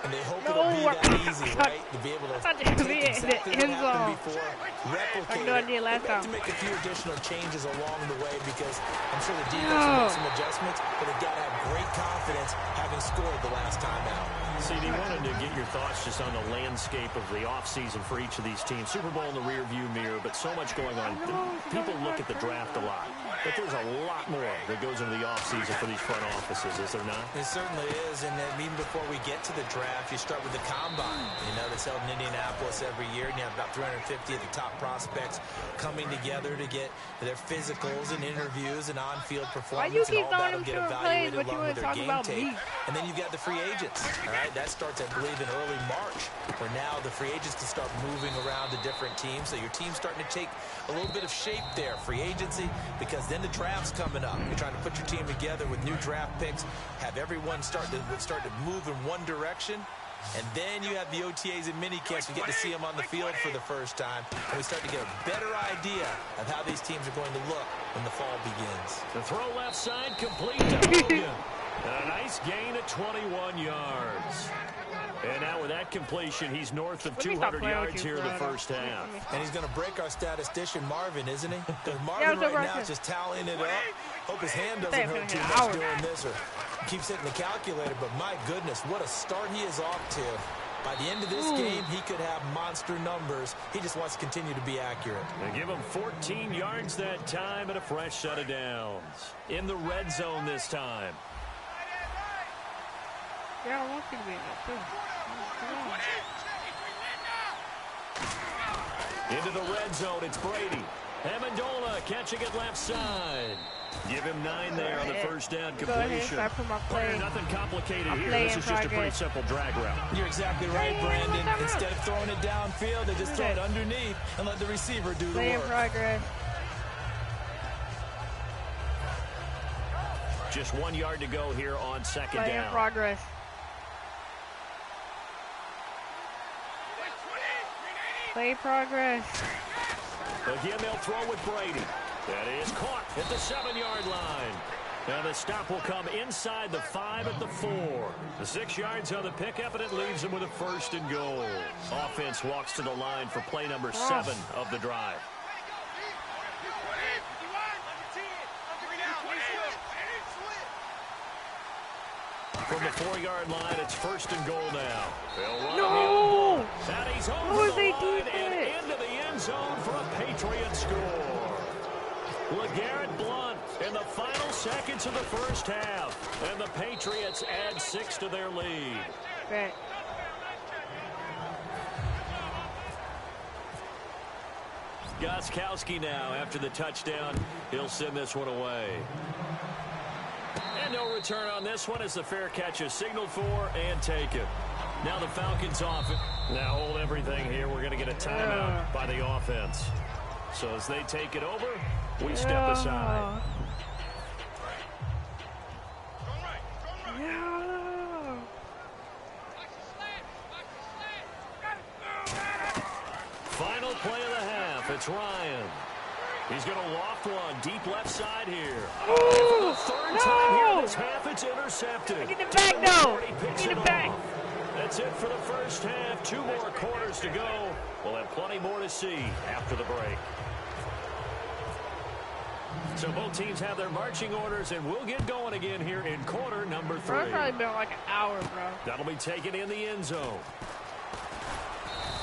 And they hope it'll be that easy, right? To be able to take exactly what happened before, replicate it. They have to make a few additional changes along the way because I'm sure the defense will make some adjustments, but they've got to have great confidence having scored the last time out. CD, wanted to get your thoughts just on the landscape of the offseason for each of these teams. Super Bowl in the rearview mirror, but so much going on. People look at the draft a lot, but there's a lot more that goes into the offseason for these front offices, is there not? It certainly is, and then even before we get to the draft, you start with the combine. You know, that's held in Indianapolis every year, and you have about 350 of the top prospects coming together to get their physicals and interviews and on-field performance, and all that'll get evaluated along with their game tape. And then you've got the free agents, all right? That starts, I believe, in early March, where now the free agents can start moving around to different teams. So your team's starting to take a little bit of shape there, free agency, because then the draft's coming up. You're trying to put your team together with new draft picks, have everyone start to move in one direction. And then you have the OTAs and minicamps. You get to see them on the field for the first time. And we start to get a better idea of how these teams are going to look when the fall begins. The throw left side complete to Hogan. And a nice gain at 21 yards. And now with that completion, he's north of 200 yards here in the first half. And he's going to break our statistician, Marvin, isn't he? Because Marvin right now is just tallying it up. Hope his hand doesn't hurt too much doing this or keeps hitting the calculator. But my goodness, what a start he is off to. By the end of this game, he could have monster numbers. He just wants to continue to be accurate. They give him 14 yards that time and a fresh set of downs. In the red zone this time. Yeah, I want you to be in there, too. Into the red zone, it's Brady. Amendola catching it left side. Give him 9 there on the first down completion. Nothing complicated here. This is just a pretty simple drag route. You're exactly right, Brandon. Instead of throwing it downfield, they just throw it underneath and let the receiver do the Play in work. progress. Just 1 yard to go here on second Play down. in progress. Play progress. Again, they'll throw with Brady. That is caught at the 7-yard line. Now the stop will come inside the 5 at the 4. The 6 yards on the pickup, and it leaves them with a first and goal. Offense walks to the line for play number 7 of the drive. From the 4-yard line, it's first and goal now. No! And he's over the line and into the end zone for a Patriot score. LeGarrette Blount in the final seconds of the first half. And the Patriots add 6 to their lead. Right. Gostkowski now after the touchdown. He'll send this one away. And no return on this one as the fair catch is signaled for and taken. Now the Falcons off it. Now hold everything here. We're going to get a timeout by the offense. So as they take it over, we step aside. Final play of the half. It's Ryan. He's going to loft one deep left side here. Ooh, for the third time here this half, it's intercepted. Get it back, though. Get it back. That's it for the first half. 2 more quarters to go. We'll have plenty more to see after the break. So both teams have their marching orders, and we'll get going again here in quarter number 3. Bro, it's probably been like an hour, bro. That'll be taken in the end zone.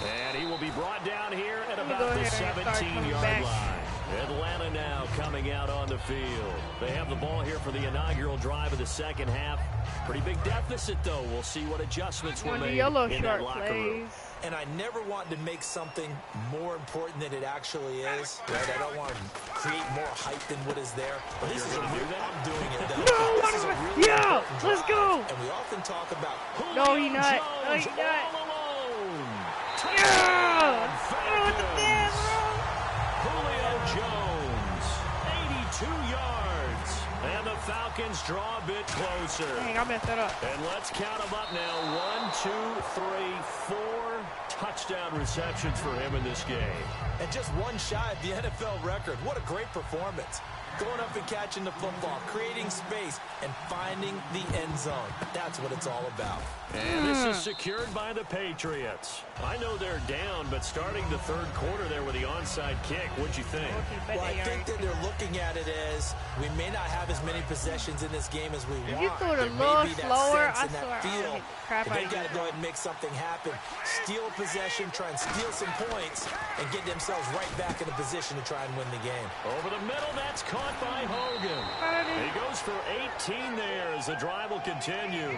And he will be brought down here at about the 17-yard line. Atlanta now coming out on the field. They have the ball here for the inaugural drive of the second half. Pretty big deficit, though. We'll see what adjustments were made in that locker room. And I never want to make something more important than it actually is. Right? I don't want to create more hype than what is there. But this is a real, I'm doing it, though. No, this is a really let's go. And we often talk about No, he not. No, he not. Yeah! What the damn, bro? Julio Jones, 82 yards. And the Falcons draw a bit closer. Dang, I messed that up. And let's count them up now. 1, 2, 3, 4 touchdown receptions for him in this game. And just one shy of the NFL record. What a great performance. Going up and catching the football, creating space, and finding the end zone. That's what it's all about. And this is secured by the Patriots. I know they're down, but starting the third quarter there with the onside kick, what'd you think? Well, I think that they're looking at it as we may not have as many possessions in this game as we want. If you throw it a there little may be slower, that sense and that feel. they got to go ahead and make something happen. Steal possession, try and steal some points, and get themselves right back in a position to try and win the game. Over the middle, that's caught by Hogan. He goes for 18 there as the drive will continue.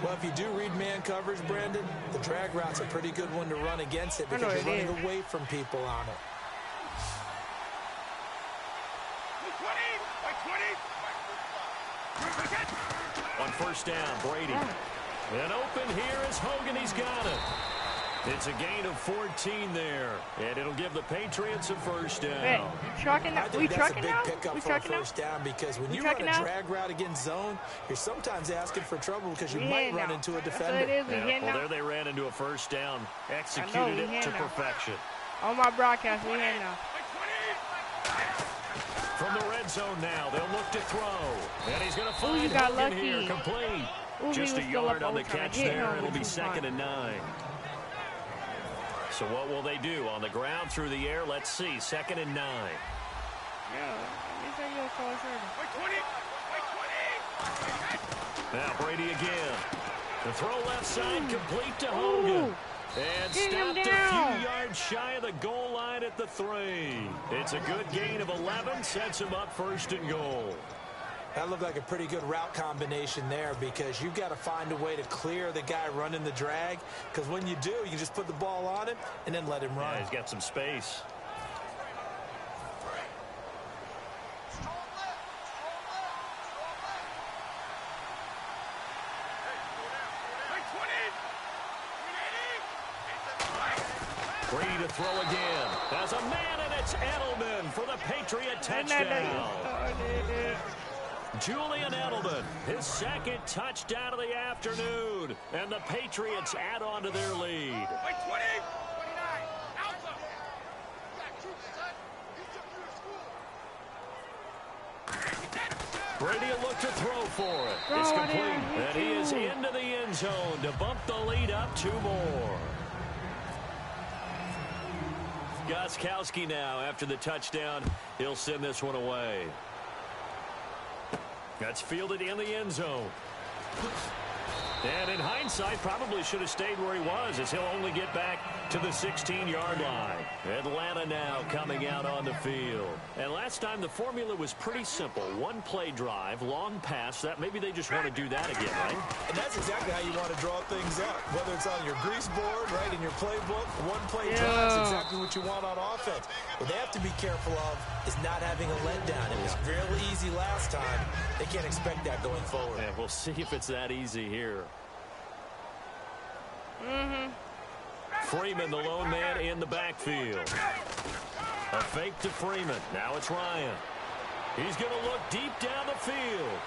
Well, if you do read man coverage, Brandon, the drag route's a pretty good one to run against it because you're running away from people on it. On first down, Brady. And open here is Hogan. He's got it. It's a gain of 14 there, and it'll give the Patriots a first down. Hey, you trucking now? We trucking now? That's a big pickup for a first down because when you run a drag route against zone, you're sometimes asking for trouble because you might run into a defender. Well, there they ran into a first down, executed it to perfection. On my broadcast, we hand now. From the red zone now, they'll look to throw, and he's going to find Hogan here, complete. Just a yard on the catch there. It'll be 2nd and 9. So what will they do? On the ground, through the air, let's see. 2nd and 9. Now Brady again. The throw left side, complete to Hogan. And stopped a few yards shy of the goal line at the 3. It's a good gain of 11, sets him up 1st and goal. That looked like a pretty good route combination there because you've got to find a way to clear the guy running the drag because when you do, you can just put the ball on him and then let him run. Yeah, he's got some space. Brady to throw again. There's a man, and it's Edelman for the Patriot touchdown. Julian Edelman, his 2nd touchdown of the afternoon, and the Patriots add on to their lead. Brady will look to throw for it. It's complete, and he is into the end zone to bump the lead up 2 more. Gostkowski now after the touchdown. He'll send this one away. That's fielded in the end zone. And in hindsight, probably should have stayed where he was as he'll only get back to the 16-yard line. Atlanta now coming out on the field. And last time the formula was pretty simple. 1 play drive, long pass. That maybe they just want to do that again, right? And that's exactly how you want to draw things up. Whether it's on your grease board, right, in your playbook, 1 play drive is exactly what you want on offense. offense. What they have to be careful of is not having a letdown. It was fairly easy last time. They can't expect that going forward. Yeah, we'll see if it's that easy here. Freeman, the lone man in the backfield. A fake to Freeman. Now it's Ryan. He's going to look deep down the field.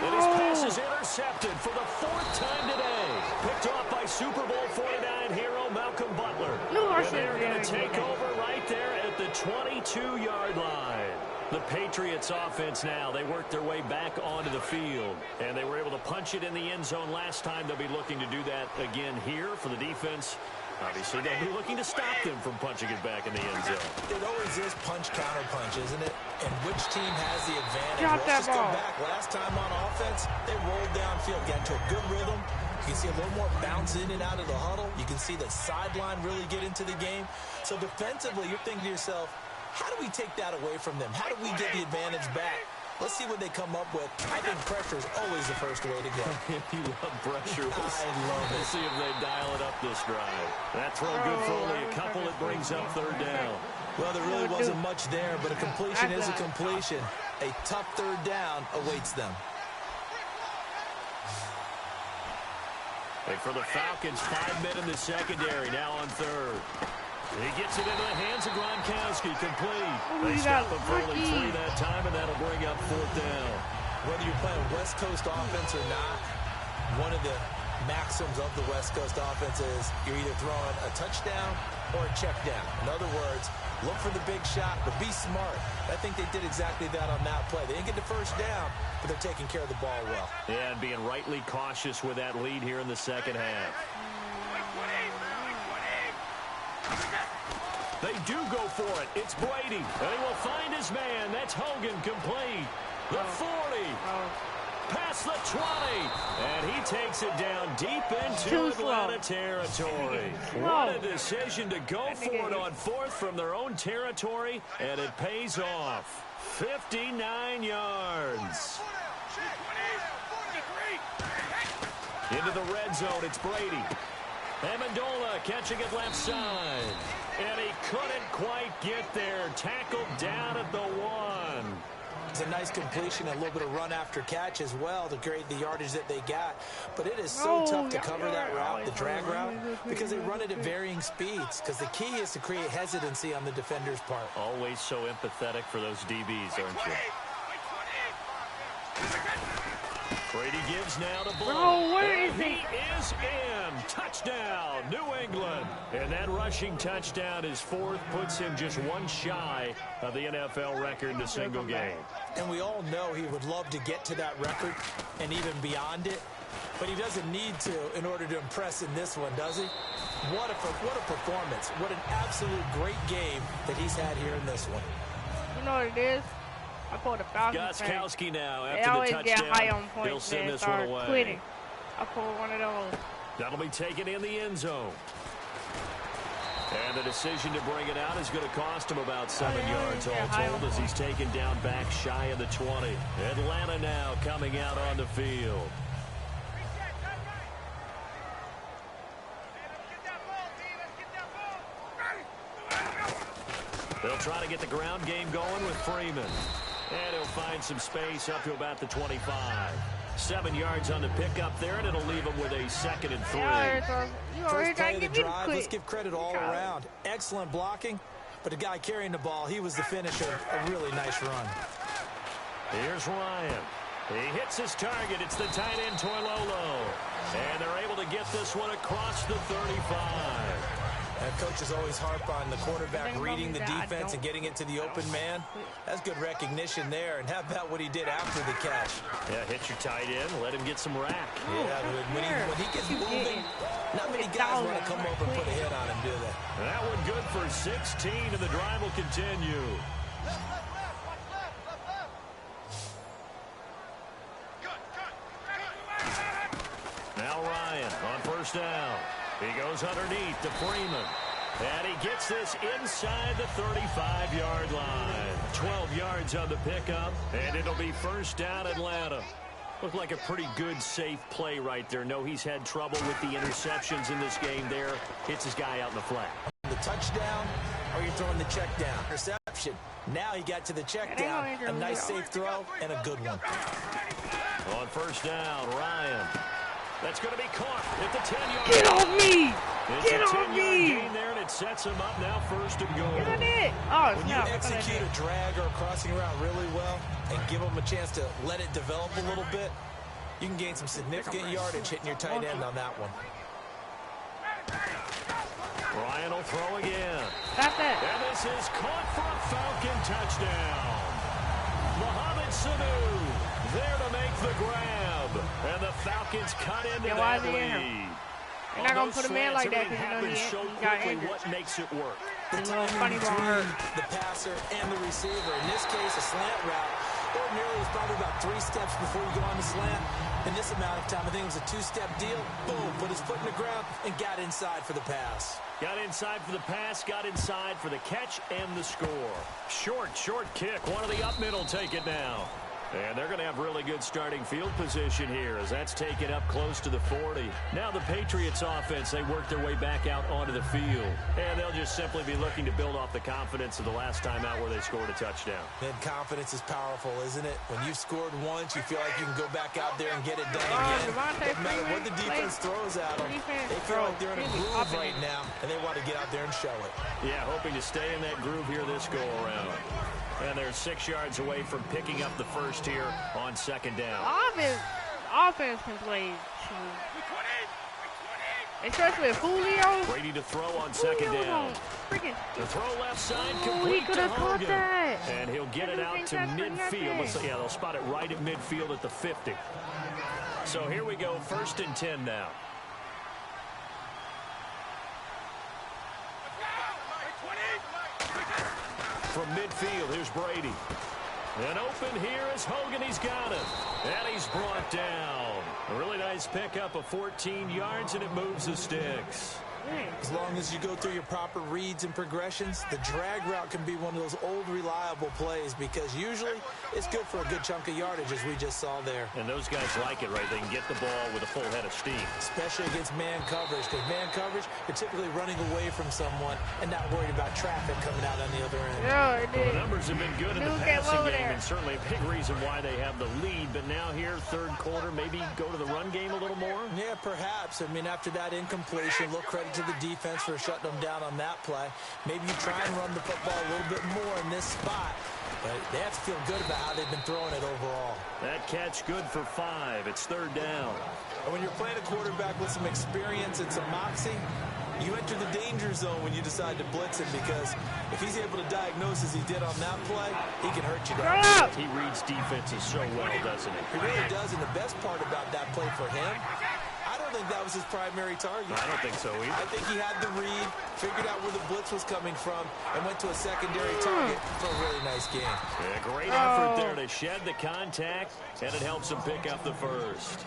And his pass is intercepted for the 4th time today. Picked off by Super Bowl 49 hero Malcolm Butler. And they're going to take over right there at the 22-yard line. The Patriots offense now, they worked their way back onto the field. And they were able to punch it in the end zone last time. They'll be looking to do that again here for the defense. Obviously, they'll be looking to stop them from punching it back in the end zone. It always is punch-counter-punch, isn't it? And which team has the advantage? Drop that Let's just go back. Last time on offense, they rolled downfield, got into a good rhythm. You can see a little more bounce in and out of the huddle. You can see the sideline really get into the game. So defensively, you're thinking to yourself, how do we take that away from them? How do we get the advantage back? Let's see what they come up with. I think pressure is always the first way to go. You love pressure. I love it. We'll see if they dial it up this drive. That throw good for only a couple. It brings up 3rd down. Well, there really wasn't much there, but a completion is a completion. A tough 3rd down awaits them. And for the Falcons, 5 men in the secondary, now on 3rd. He gets it into the hands of Gronkowski, complete. They stop him for only 3 that time, and that'll bring up 4th down. Whether you're playing West Coast offense or not, one of the maxims of the West Coast offense is you're either throwing a touchdown or a check down. In other words, look for the big shot, but be smart. I think they did exactly that on that play. They didn't get the 1st down, but they're taking care of the ball well. Yeah, and being rightly cautious with that lead here in the second half. They do go for it. It's Brady. And he will find his man. That's Hogan, complete. The 40. Past the 20. And he takes it down deep into Atlanta territory. What a decision to go for it on 4th from their own territory. And it pays off. 59 yards. Into the red zone. It's Brady. Amendola catching it left side. And he couldn't quite get there. Tackled down at the 1. It's a nice completion, a little bit of run after catch as well to create the yardage that they got. But it is so tough to cover that route, the drag route, because they run it at varying speeds. Because the key is to create hesitancy on the defender's part. Always so empathetic for those DBs, aren't you? Brady gives now to Blount. Bro, where is he? Is in. Touchdown, New England. And that rushing touchdown is 4th, puts him just 1 shy of the NFL record in a single game. And we all know he would love to get to that record and even beyond it. But he doesn't need to in order to impress in this one, does he? What a performance. What an absolute great game that he's had here in this one. You know what it is? I pulled a Falcons fan. Gostkowski now They after always the get high touchdown. on points He'll send and this one start away. quitting. I pulled one of those. That'll be taken in the end zone. And the decision to bring it out is going to cost him about 7 yards all told as he's taken down back shy of the 20. Atlanta now coming out on the field. They'll try to get the ground game going with Freeman. And he'll find some space up to about the 25. 7 yards on the pickup there, and it'll leave him with a 2nd and 3. First play of the drive, let's give credit all around. Excellent blocking, but the guy carrying the ball, he was the finisher. A really nice run. Here's Ryan. He hits his target. It's the tight end, Toilolo. And they're able to get this one across the 35. And coaches always harp on the quarterback reading the defense and getting it to the open man. That's good recognition there. And how about what he did after the catch? Yeah, hit your tight end, let him get some rack. Yeah, when he gets moving, not many guys want to come over and put a hit on him, do they? That one good for 16, and the drive will continue. Now Ryan on 1st down. He goes underneath to Freeman. And he gets this inside the 35-yard line. 12 yards on the pickup, and it'll be 1st down Atlanta. Looked like a pretty good, safe play right there. No, he's had trouble with the interceptions in this game there. Hits his guy out in the flat. The touchdown, or you're throwing the check down. Reception. Now he got to the check down. A nice safe throw and a good one. On first down, Ryan. That's going to be caught at the 10-yard line. Get off me! It's Get a off 10-yard me! gain there, and it sets him up now first and goal. Yes, I did. Oh, when you execute a drag or a crossing route really well and give them a chance to let it develop a little bit, you can gain some significant yardage hitting your tight end on that one. Ryan will throw again. Got that. And this is caught for a Falcon touchdown. Mohamed Sanu there to make the grab. And the Falcons cut into that lead. You're not going to put him in like that because you know he got injured. What makes it work? The timing between the passer and the receiver. In this case, a slant route. Ordinarily, it's probably about 3 steps before you go on the slant. In this amount of time, I think it was a 2-step deal. Boom, put his foot in the ground and got inside for the pass. Got inside for the pass, got inside for the catch and the score. Short kick. One of the up middle take it now. And they're going to have really good starting field position here as that's taken up close to the 40. Now the Patriots offense, they work their way back out onto the field. And they'll just simply be looking to build off the confidence of the last time out where they scored a touchdown. And confidence is powerful, isn't it? When you've scored once, you feel like you can go back out there and get it done again. No matter what the defense throws at them, they feel like they're in a groove right now, and they want to get out there and show it. Yeah, hoping to stay in that groove here this go-around. And they're 6 yards away from picking up the first here on second down. Offense can play, especially if Julio. Ready to throw on second down. The throw left side complete to Hogan. And he'll get it out to midfield. Yeah, they'll spot it right at midfield at the 50. So here we go, 1st and 10 now. From midfield, here's Brady. And open here is Hogan. He's got it. And he's brought down. A really nice pickup of 14 yards, and it moves the sticks. As long as you go through your proper reads and progressions, the drag route can be one of those old reliable plays because usually it's good for a good chunk of yardage as we just saw there. And those guys like it, right? They can get the ball with a full head of steam. Especially against man coverage because man coverage, you're typically running away from someone and not worried about traffic coming out on the other end. Yeah, it did. Well, the numbers have been good in the passing game and certainly a big reason why they have the lead. But now here, third quarter, maybe go to the run game a little more? Yeah, perhaps. I mean, after that incompletion, a little credit to the defense for shutting them down on that play. Maybe you try and run the football a little bit more in this spot, but they have to feel good about how they've been throwing it overall. That catch good for 5. It's third down. And when you're playing a quarterback with some experience and some moxie, you enter the danger zone when you decide to blitz him because if he's able to diagnose as he did on that play, he can hurt you down. He reads defenses so well, doesn't he? He really does, and the best part about that play for him, I don't think that was his primary target. I don't think so either. I think he had the read, figured out where the blitz was coming from, and went to a secondary target for a really nice game. Yeah, great effort there to shed the contact, and it helps him pick up the first.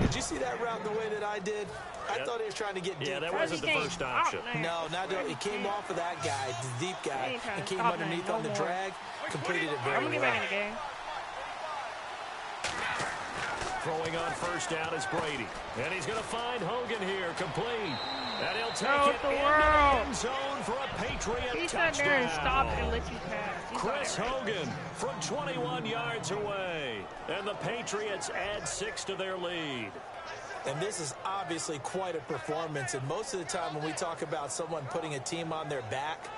Did you see that route the way that I did? I thought he was trying to get deep. Yeah, that wasn't the first option. No, he came off of that guy, the deep guy, and came underneath on the drag, completed it very well. I'm going to get back in the game. Throwing on first down is Brady. And he's going to find Hogan here, complete. And he'll take it into the end zone for a Patriot touchdown. He sat there and stopped and let you pass. Chris Hogan from 21 yards away. And the Patriots add 6 to their lead. And this is obviously quite a performance. And most of the time when we talk about someone putting a team on their back,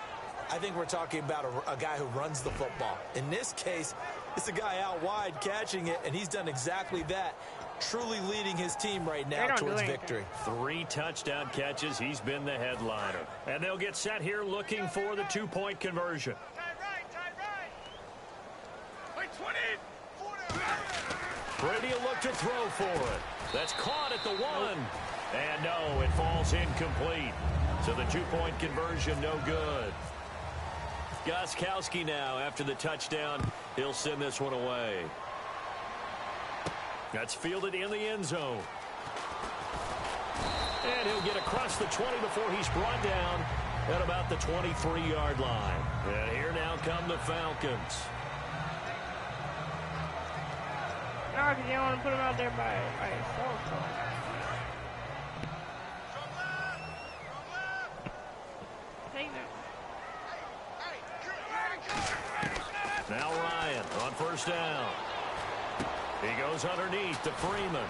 I think we're talking about a guy who runs the football. In this case, it's a guy out wide catching it, and he's done exactly that, truly leading his team right now towards victory. 3 touchdown catches. He's been the headliner. And they'll get set here looking for the 2-point conversion. Brady will look to throw for it. That's caught at the 1. And no, it falls incomplete. So the 2-point conversion, no good. Gostkowski now, after the touchdown, he'll send this one away. That's fielded in the end zone. And he'll get across the 20 before he's brought down at about the 23-yard line. And here now come the Falcons. No, because you don't want to put him out there by himself. Take that. first down. He goes underneath to Freeman.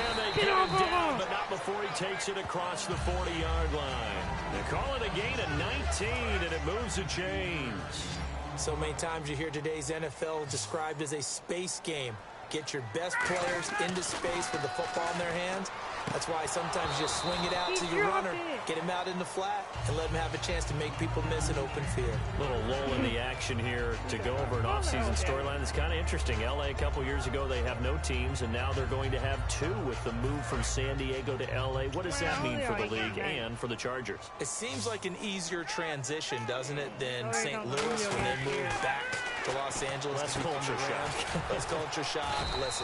And they get him down, but not before he takes it across the 40-yard line. They call it a gain of 19, and it moves the chains. So many times you hear today's NFL described as a space game. Get your best players into space with the football in their hands. That's why sometimes you just swing it out to your runner, get him out in the flat, and let him have a chance to make people miss an open field. Little lull in the action here to go over an offseason storyline that's kind of interesting. L.A. a couple years ago, they have no teams, and now they're going to have two with the move from San Diego to L.A. What does that mean for the league and for the Chargers? It seems like an easier transition, doesn't it, than St. Louis when they moved back to Los Angeles. Less culture shock. Less culture shock, less,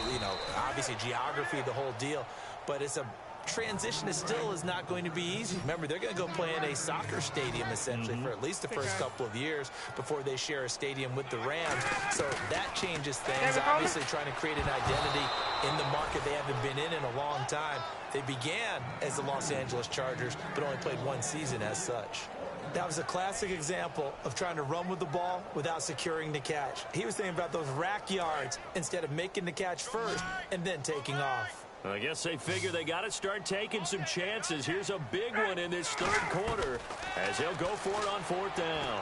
obviously geography, the whole deal. But it's a transition that still is not going to be easy. Remember, they're going to go play in a soccer stadium, essentially, for at least the first couple of years before they share a stadium with the Rams. So that changes things. Obviously, trying to create an identity in the market they haven't been in a long time. They began as the Los Angeles Chargers, but only played one season as such. That was a classic example of trying to run with the ball without securing the catch. He was thinking about those rack yards instead of making the catch first and then taking off. I guess they figure they got to start taking some chances. Here's a big one in this third quarter as he'll go for it on fourth down.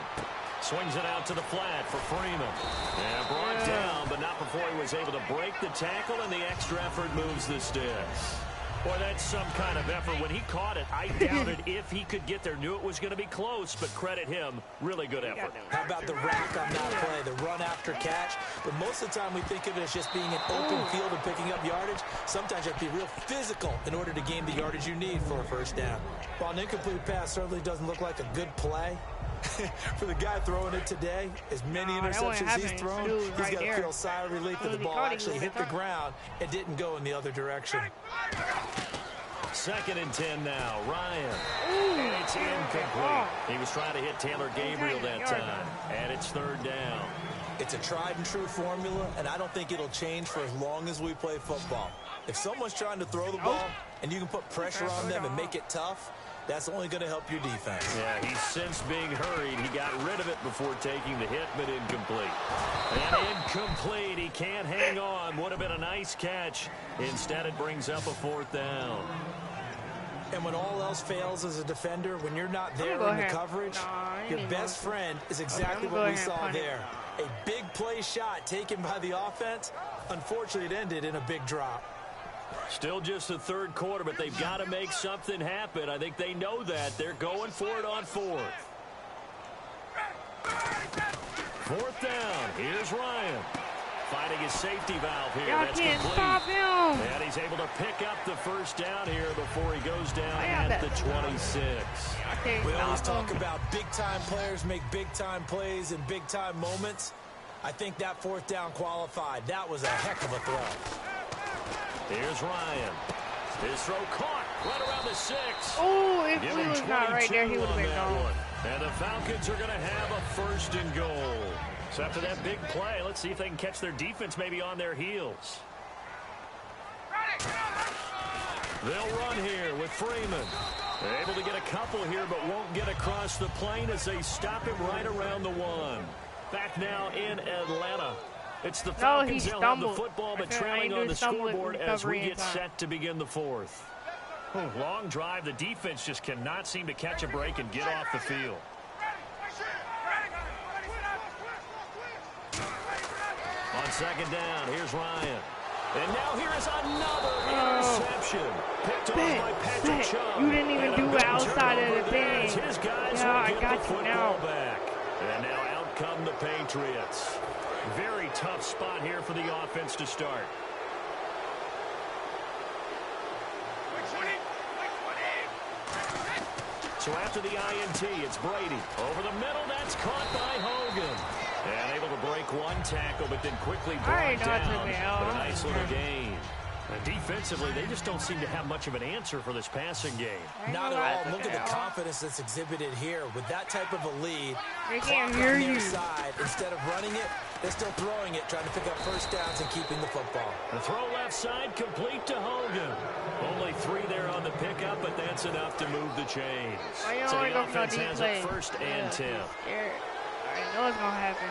Swings it out to the flat for Freeman. And brought down, but not before he was able to break the tackle, and the extra effort moves the sticks. Boy, that's some kind of effort. When he caught it, I doubted if he could get there. Knew it was going to be close, but credit him. Really good effort. How about the rack on that play, the run after catch? But most of the time we think of it as just being an open field and picking up yardage. Sometimes you have to be real physical in order to gain the yardage you need for a first down. While an incomplete pass certainly doesn't look like a good play, for the guy throwing it today, as many interceptions he's thrown, he's got to feel sigh of relief that the ball actually hit the ground and didn't go in the other direction. 2nd and 10 now. Ryan. And it's incomplete. He was trying to hit Taylor Gabriel that time. And it's 3rd down. It's a tried and true formula, and I don't think it'll change for as long as we play football. If someone's trying to throw the ball and you can put pressure on them and make it tough, that's only going to help your defense. Yeah, he's since being hurried. He got rid of it before taking the hit, but incomplete. And incomplete. He can't hang on. Would have been a nice catch. Instead, it brings up a 4th down. And when all else fails as a defender, when you're not there in the coverage, your best friend is exactly what we saw there. A big play shot taken by the offense. Unfortunately, it ended in a big drop. Still just the 3rd quarter, but they've got to make something happen. I think they know that. They're going for it on 4th. 4th down. Here's Ryan. Finding his safety valve here. That's can't complete. Stop him. And he's able to pick up the first down here before he goes down at the 26. We always talk about big-time players make big-time plays in big-time moments. I think that 4th down qualified. That was a heck of a throw. Here's Ryan. His throw caught right around the 6. Oh, if he was not right there, he would have been gone. And the Falcons are going to have a 1st and goal. So after that big play, let's see if they can catch their defense maybe on their heels. They'll run here with Freeman. They're able to get a couple here, but won't get across the plane as they stop him right around the 1. Back now in Atlanta. It's the Falcons. They'll have the football, but trailing on the scoreboard as we get set to begin the 4th. Long drive. The defense just cannot seem to catch a break and get off the field. On 2nd down, here's Ryan. And now here is another interception. Picked off by Patrick Chung. You didn't even do it outside of the thing. His guys I got you now. Back. And now out come the Patriots. Very tough spot here for the offense to start. So after the INT, it's Brady. Over the middle, that's caught by Hogan. And able to break one tackle, but then quickly brought down. But a nice little gain. And defensively, they just don't seem to have much of an answer for this passing game. Not at all. Look at the confidence that's exhibited here. With that type of a lead, they can't hear you. Side, instead of running it, they're still throwing it, trying to pick up first downs and keeping the football. The throw left side, complete to Hogan. Only 3 there on the pickup, but that's enough to move the chains. So the offense has it 1st and 10. I know it's going to happen.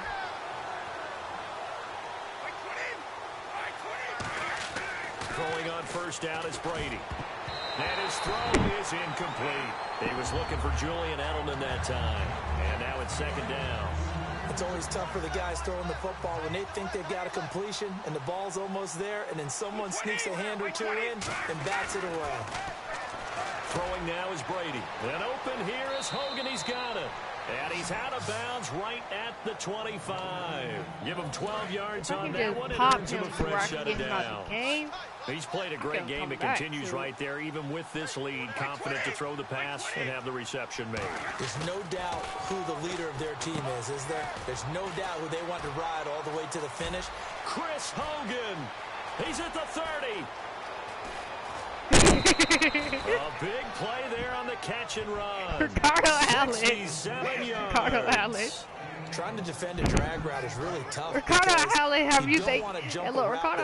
Throwing on first down is Brady. And his throw is incomplete. He was looking for Julian Edelman that time. And now it's second down. It's always tough for the guys throwing the football when they think they've got a completion and the ball's almost there, and then someone sneaks a hand or two in and bats it away. Throwing now is Brady. And open here is Hogan. He's got it. And he's out of bounds right at the 25. Give him 12 yards on that one. It earns him a fresh shutdown. He's played a great game. It continues right there, even with this lead. Confident to throw the pass and have the reception made. There's no doubt who the leader of their team is there? There's no doubt who they want to ride all the way to the finish. Chris Hogan. He's at the 30. A big play there on the catch and run. Ricardo Allen. 67 yards. Ricardo Allen. Trying to defend a drag route is really tough. Ricardo Allen have you think? Hey, look, Ricardo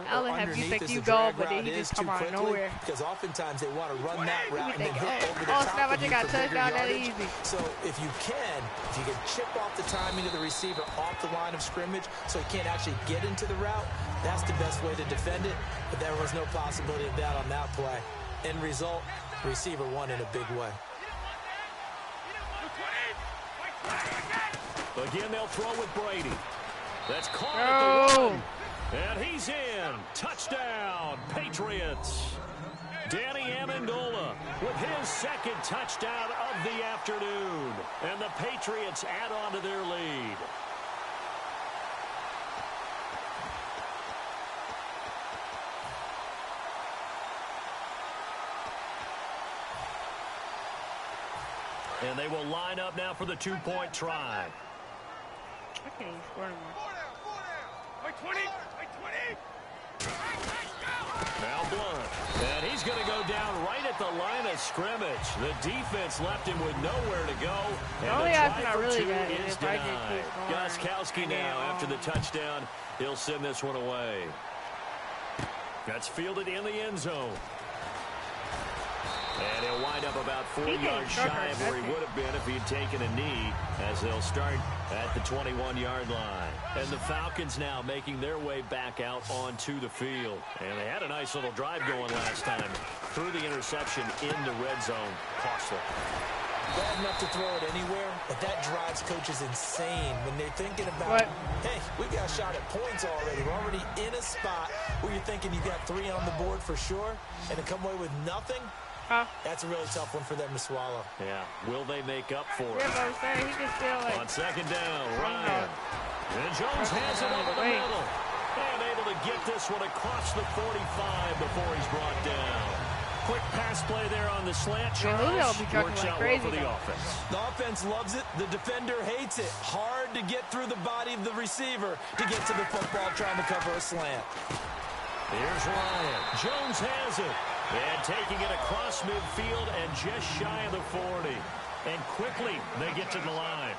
Allen have you think you go, but then he just come out of nowhere. Because oftentimes they want to run that route and then hit over the oh, top snap! I of just you got for touched bigger down that yardage. easy. So if you can chip off the timing of the receiver off the line of scrimmage so he can't actually get into the route, that's the best way to defend it. But there was no possibility of that on that play. End result, the receiver won in a big way. Again, they'll throw with Brady. That's caught at the one. And he's in. Touchdown, Patriots. Danny Amendola with his second touchdown of the afternoon. And the Patriots add on to their lead. And they will line up now for the two-point try. I can't even score anymore. Now Blunt. And he's going to go down right at the line of scrimmage. The defense left him with nowhere to go. And the try for two is denied. Gostkowski now after the touchdown. He'll send this one away. That's fielded in the end zone. And he'll wind up about 4 yards shy of where he would have been if he had taken a knee, as they'll start at the 21-yard line. And the Falcons now making their way back out onto the field. And they had a nice little drive going last time. Threw the interception in the red zone. Costly. Bad enough to throw it anywhere, but that drives coaches insane when they're thinking about, hey, we got a shot at points already. We're already in a spot where you're thinking you got 3 on the board for sure, and to come away with nothing, that's a really tough one for them to swallow. Yeah. Will they make up for it? Yeah, but I'm saying he can still on second down, Ryan. And Jones has it over the middle. And able to get this one across the 45 before he's brought down. Quick pass play there on the slant. Charles works out well for the offense. The offense loves it. The defender hates it. Hard to get through the body of the receiver to get to the football trying to cover a slant. Here's Ryan. Jones has it. And taking it across midfield and just shy of the 40. And quickly they get to the line.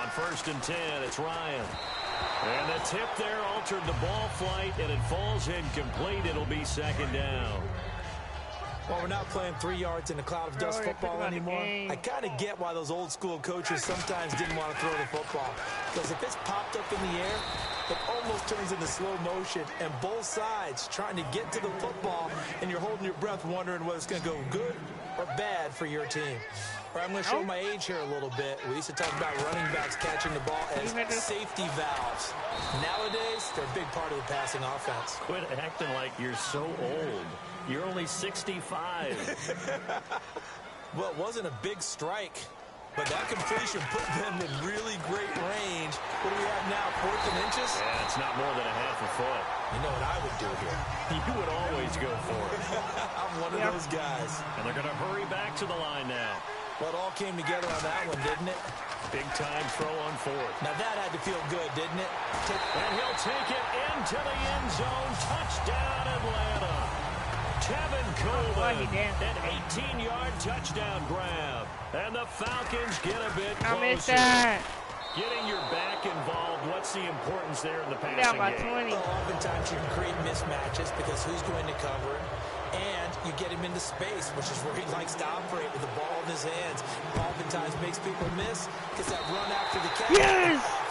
On 1st and 10, it's Ryan. And the tip there altered the ball flight, and it falls incomplete. It'll be second down. Well, we're not playing 3 yards in a cloud of dust football anymore. I kind of get why those old school coaches sometimes didn't want to throw the football. Because if it's popped up in the air, it almost turns into slow motion, and both sides trying to get to the football, and you're holding your breath wondering whether it's going to go good or bad for your team. Right, I'm going to show my age here a little bit. We used to talk about running backs catching the ball as safety valves. Nowadays, they're a big part of the passing offense. Quit acting like you're so old. You're only 65. Well, it wasn't a big strike, but that completion put them in really great range. What do we have now, 4th and inches? Yeah, it's not more than a half a foot. You know what I would do here? You would always go for it. I'm one of those guys. And they're going to hurry back to the line now. Well, it all came together on that one, didn't it? Big time throw on 4th. Now that had to feel good, didn't it? And he'll take it into the end zone. Touchdown, Atlanta. Tevin Coleman, an 18-yard touchdown grab. And the Falcons get a bit closer. I missed that. Getting your back involved, what's the importance there in the passing game? Well, oftentimes you can create mismatches because who's going to cover him? And you get him into space, which is where he likes to operate with the ball in his hands. Oftentimes makes people miss because that run after the catch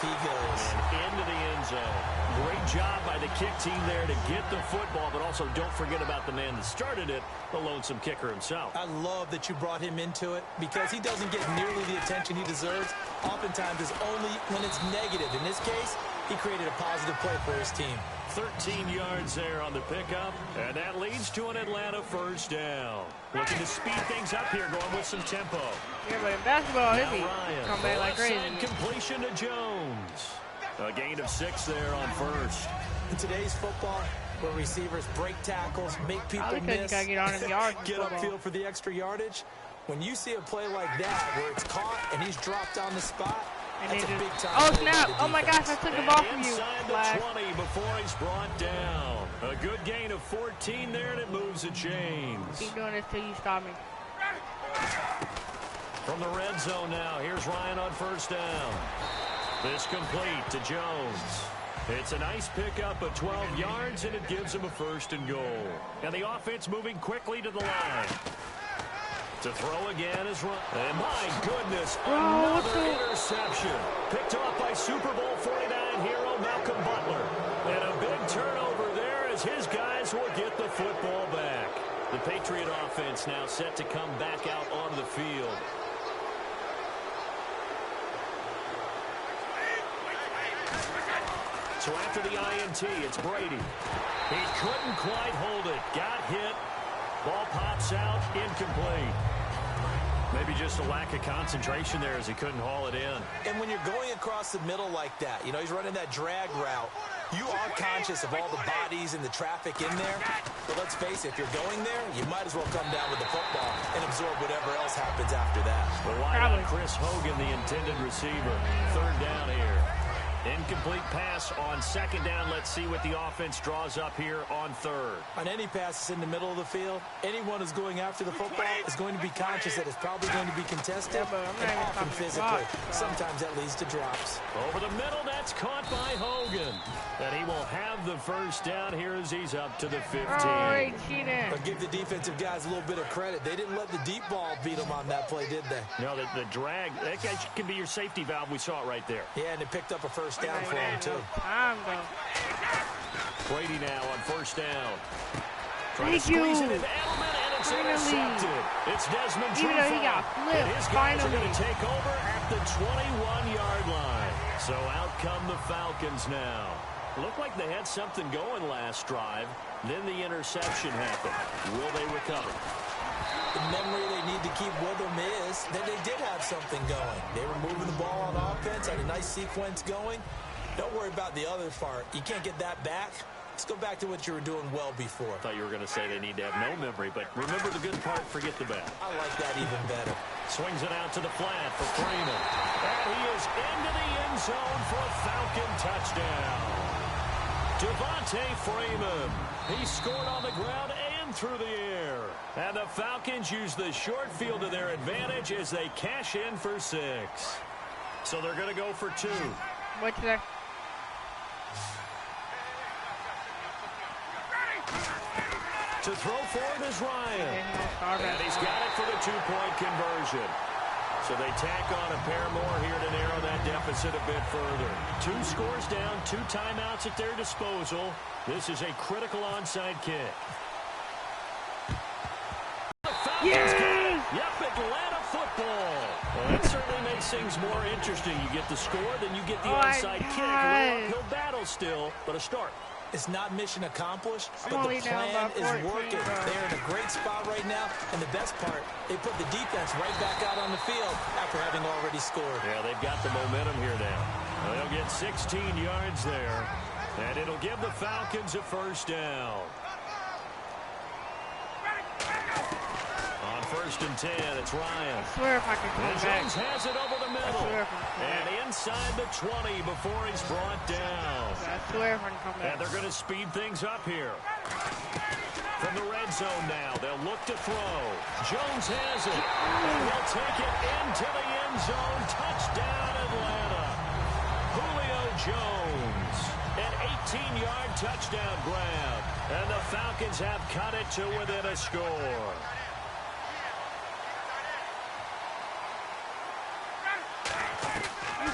he goes. And into the end zone. Great job by the kick team there to get the football, but also don't forget about the man that started it, the lonesome kicker himself. I love that you brought him into it because he doesn't get nearly the attention he deserves. Oftentimes it's only when it's negative. In this case, he created a positive play for his team. 13 yards there on the pickup, and that leads to an Atlanta first down. Looking to speed things up here, going with some tempo. Yeah, but in basketball, he'll be come back like crazy. Completion to Jones. A gain of 6 there on first. In today's football, where receivers break tackles, make people miss, get on him yards get upfield for the extra yardage, when you see a play like that where it's caught and he's dropped on the spot, that's a big time. Oh, snap. Oh, my gosh, I took the ball from you. Inside the 20 before he's brought down. A good gain of 14 there, and it moves the chains. Keep doing this till you stop me. From the red zone now, here's Ryan on first down. This complete to Jones. It's a nice pickup of 12 yards, and it gives him a first and goal. And the offense moving quickly to the line. To throw again is Ryan. And my goodness, another interception. Picked off by Super Bowl 49 hero Malcolm Butler. And a big turnover there as his guys will get the football back. The Patriot offense now set to come back out onto the field. So after the INT, it's Brady. He couldn't quite hold it. Got hit. Ball pops out. Incomplete. Maybe just a lack of concentration there as he couldn't haul it in. And when you're going across the middle like that, you know, he's running that drag route, you are conscious of all the bodies and the traffic in there. But let's face it, if you're going there, you might as well come down with the football and absorb whatever else happens after that. The wideout, Chris Hogan, the intended receiver. Third down here. Incomplete pass on second down. Let's see what the offense draws up here on third. On any passes in the middle of the field, anyone who's going after the football is going to be conscious that it's probably going to be contested and often physically. Sometimes that leads to drops. Over the middle, that's caught by Hogan. And he will have the first down here as he's up to the 15. Oh, he cheated. But give the defensive guys a little bit of credit. They didn't let the deep ball beat them on that play, did they? No, the drag, that can be your safety valve. We saw it right there. Yeah, and it picked up a first down for him, too. Brady now on first down. Trying to squeeze it into Edelman, and it's intercepted. It's Desmond Trufant. Even though he got flipped, and his guys are going to take over at the 21-yard line. So out come the Falcons now. Looked like they had something going last drive. Then the interception happened. Will they recover? The memory they need to keep with them is that they did have something going. They were moving the ball on offense, had a nice sequence going. Don't worry about the other part. You can't get that back. Let's go back to what you were doing well before. I thought you were going to say they need to have no memory, but remember the good part, forget the bad. I like that even better. Swings it out to the flat for Freeman. And he is into the end zone for a Falcon touchdown. Devontae Freeman. He scored on the ground and through the air. And the Falcons use the short field to their advantage as they cash in for 6. So they're going to go for 2. What's that? To throw forward is Ryan. And he's got it for the 2-point conversion. So they tack on a pair more here to narrow that deficit a bit further. 2 scores down, 2 timeouts at their disposal. This is a critical onside kick. The Falcons got it. Yep, Atlanta football. Well, that certainly makes things more interesting. You get the score, then you get the onside kick. A little uphill battle still, but a start. It's not mission accomplished, but the plan is working. They're in a great spot right now, and the best part, they put the defense right back out on the field after having already scored. Yeah, they've got the momentum here now. They'll get 16 yards there, and it'll give the Falcons a first down. On first and 10, it's Ryan. I swear if I could come back. Jones has it over the middle. And inside the 20 before he's brought down. I swear if I can come back. And they're going to speed things up here. From the red zone now, they'll look to throw. Jones has it. And he'll take it into the end zone. Touchdown, Atlanta. Julio Jones. An 18-yard touchdown grab. And the Falcons have cut it to within a score.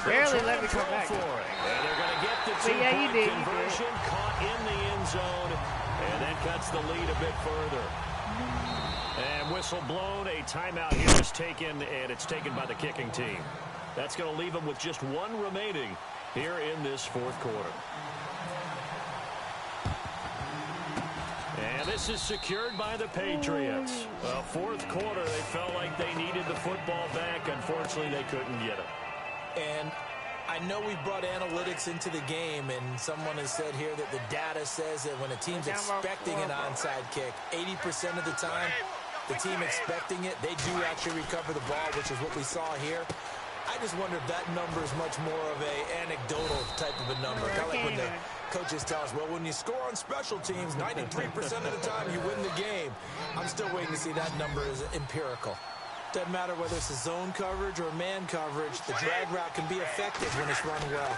barely let me come back. For it. And they're going to get the two-point conversion caught in the end zone, and that cuts the lead a bit further. And whistle blown, a timeout here is taken, and it's taken by the kicking team. That's going to leave them with just one remaining here in this fourth quarter. And this is secured by the Patriots. Well, fourth quarter, they felt like they needed the football back. Unfortunately, they couldn't get it. And I know we brought analytics into the game, and someone has said here that the data says that when a team's expecting an onside kick, 80% of the time, the team expecting it, they do actually recover the ball, which is what we saw here. I just wonder if that number is much more of a anecdotal type of a number. Kind of like when the coaches tell us, well, when you score on special teams, 93% of the time you win the game. I'm still waiting to see that number is empirical. Doesn't matter whether it's a zone coverage or man coverage, the drag route can be effective when it's run well.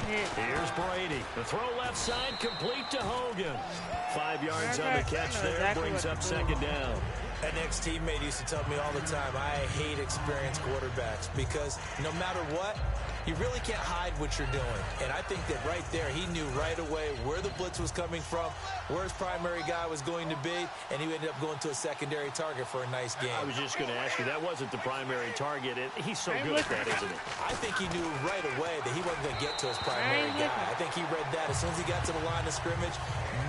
Here's Brady. The throw left side complete to Hogan. 5 yards on the catch there, brings up second down. An ex-teammate used to tell me all the time, I hate experienced quarterbacks because no matter what, you really can't hide what you're doing. And I think that right there, he knew right away where the blitz was coming from, where his primary guy was going to be, and he ended up going to a secondary target for a nice game. I was just going to ask you, that wasn't the primary target. He's so good at that, isn't he? I think he knew right away that he wasn't going to get to his primary guy. I think he read that as soon as he got to the line of scrimmage,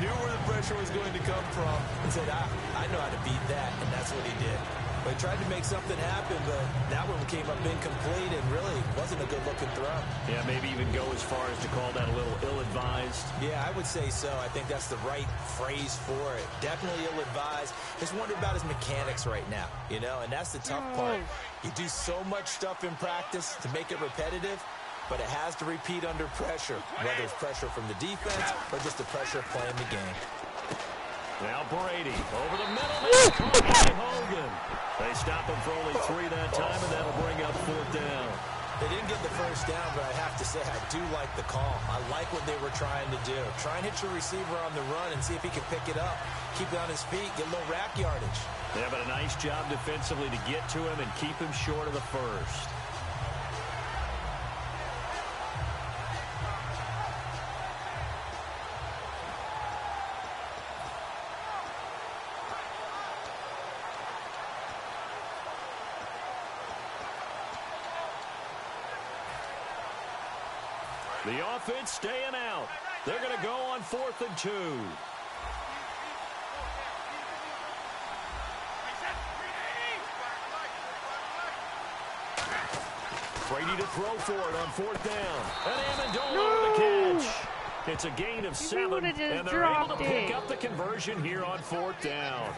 knew where the pressure was going to come from, and said, I know how to beat that, and that's what he did. But he tried to make something happen, but that one came up incomplete and really wasn't a good-looking throw. Yeah, maybe even go as far as to call that a little ill-advised. Yeah, I would say so. I think that's the right phrase for it. Definitely ill-advised. Just wonder about his mechanics right now, you know, and that's the tough part. You do so much stuff in practice to make it repetitive, but it has to repeat under pressure, whether it's pressure from the defense or just the pressure of playing the game. Now Brady over the middle. They caught by Hogan. They stop him for only 3 that time, and that'll bring up fourth down. They didn't get the first down, but I have to say I do like the call. I like what they were trying to do. Try and hit your receiver on the run and see if he can pick it up. Keep it on his feet, get a little rack yardage. Yeah, but a nice job defensively to get to him and keep him short of the first. The offense staying out. They're going to go on 4th and 2. Brady to throw for it on 4th down. And Amendola with the catch. It's a gain of 7, and they're able to pick up the conversion here on 4th down.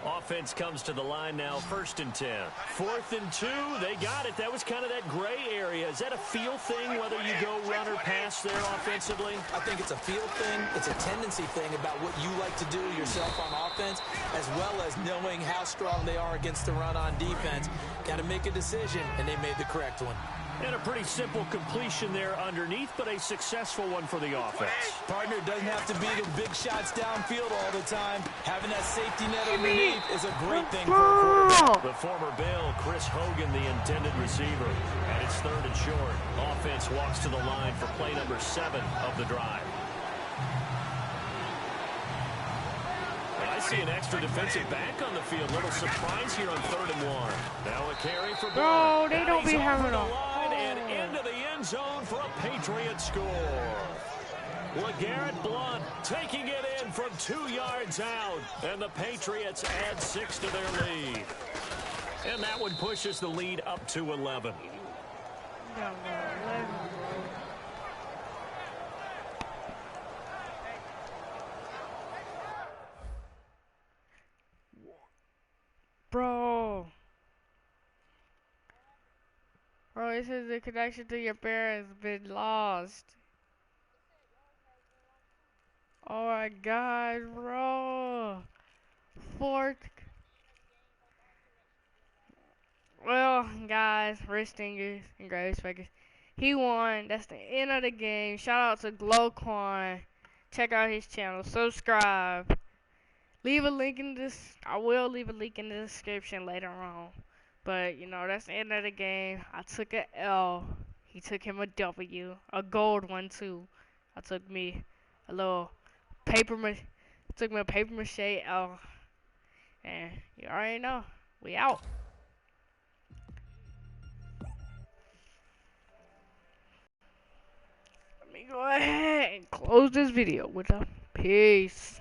Offense comes to the line now, 1st and 10. 4th and 2, they got it. That was kind of that gray area. Is that a feel thing, whether you go run or pass there offensively? I think it's a feel thing. It's a tendency thing about what you like to do yourself on offense, as well as knowing how strong they are against the run on defense. Got to make a decision, and they made the correct one. And a pretty simple completion there underneath, but a successful one for the offense. Partner, doesn't have to be the big shots downfield all the time. Having that safety net underneath is a great thing for a quarterback. The former Bill, Chris Hogan, the intended receiver. And it's 3rd and short. Offense walks to the line for play number 7 of the drive. I see an extra defensive back on the field. Little surprise here on 3rd and 1. Now a carry for Bro, they don't be having a and into the end zone for a Patriot score. LeGarrette Blount taking it in from 2 yards out, and the Patriots add 6 to their lead. And that one pushes the lead up to 11. Bro, it says the connection to your bear has been lost. Oh my god, bro. 4th. Well, guys, wrist fingers and grave speckers. He won. That's the end of the game. Shout out to Glowcorn. Check out his channel. Subscribe. Leave a link in this. I will leave a link in the description later on. But, you know, that's the end of the game. I took a L. He took him a W, a gold one too. I took me a little paper mache. Took me a paper mache L. And you already know, we out. Let me go ahead and close this video with a peace.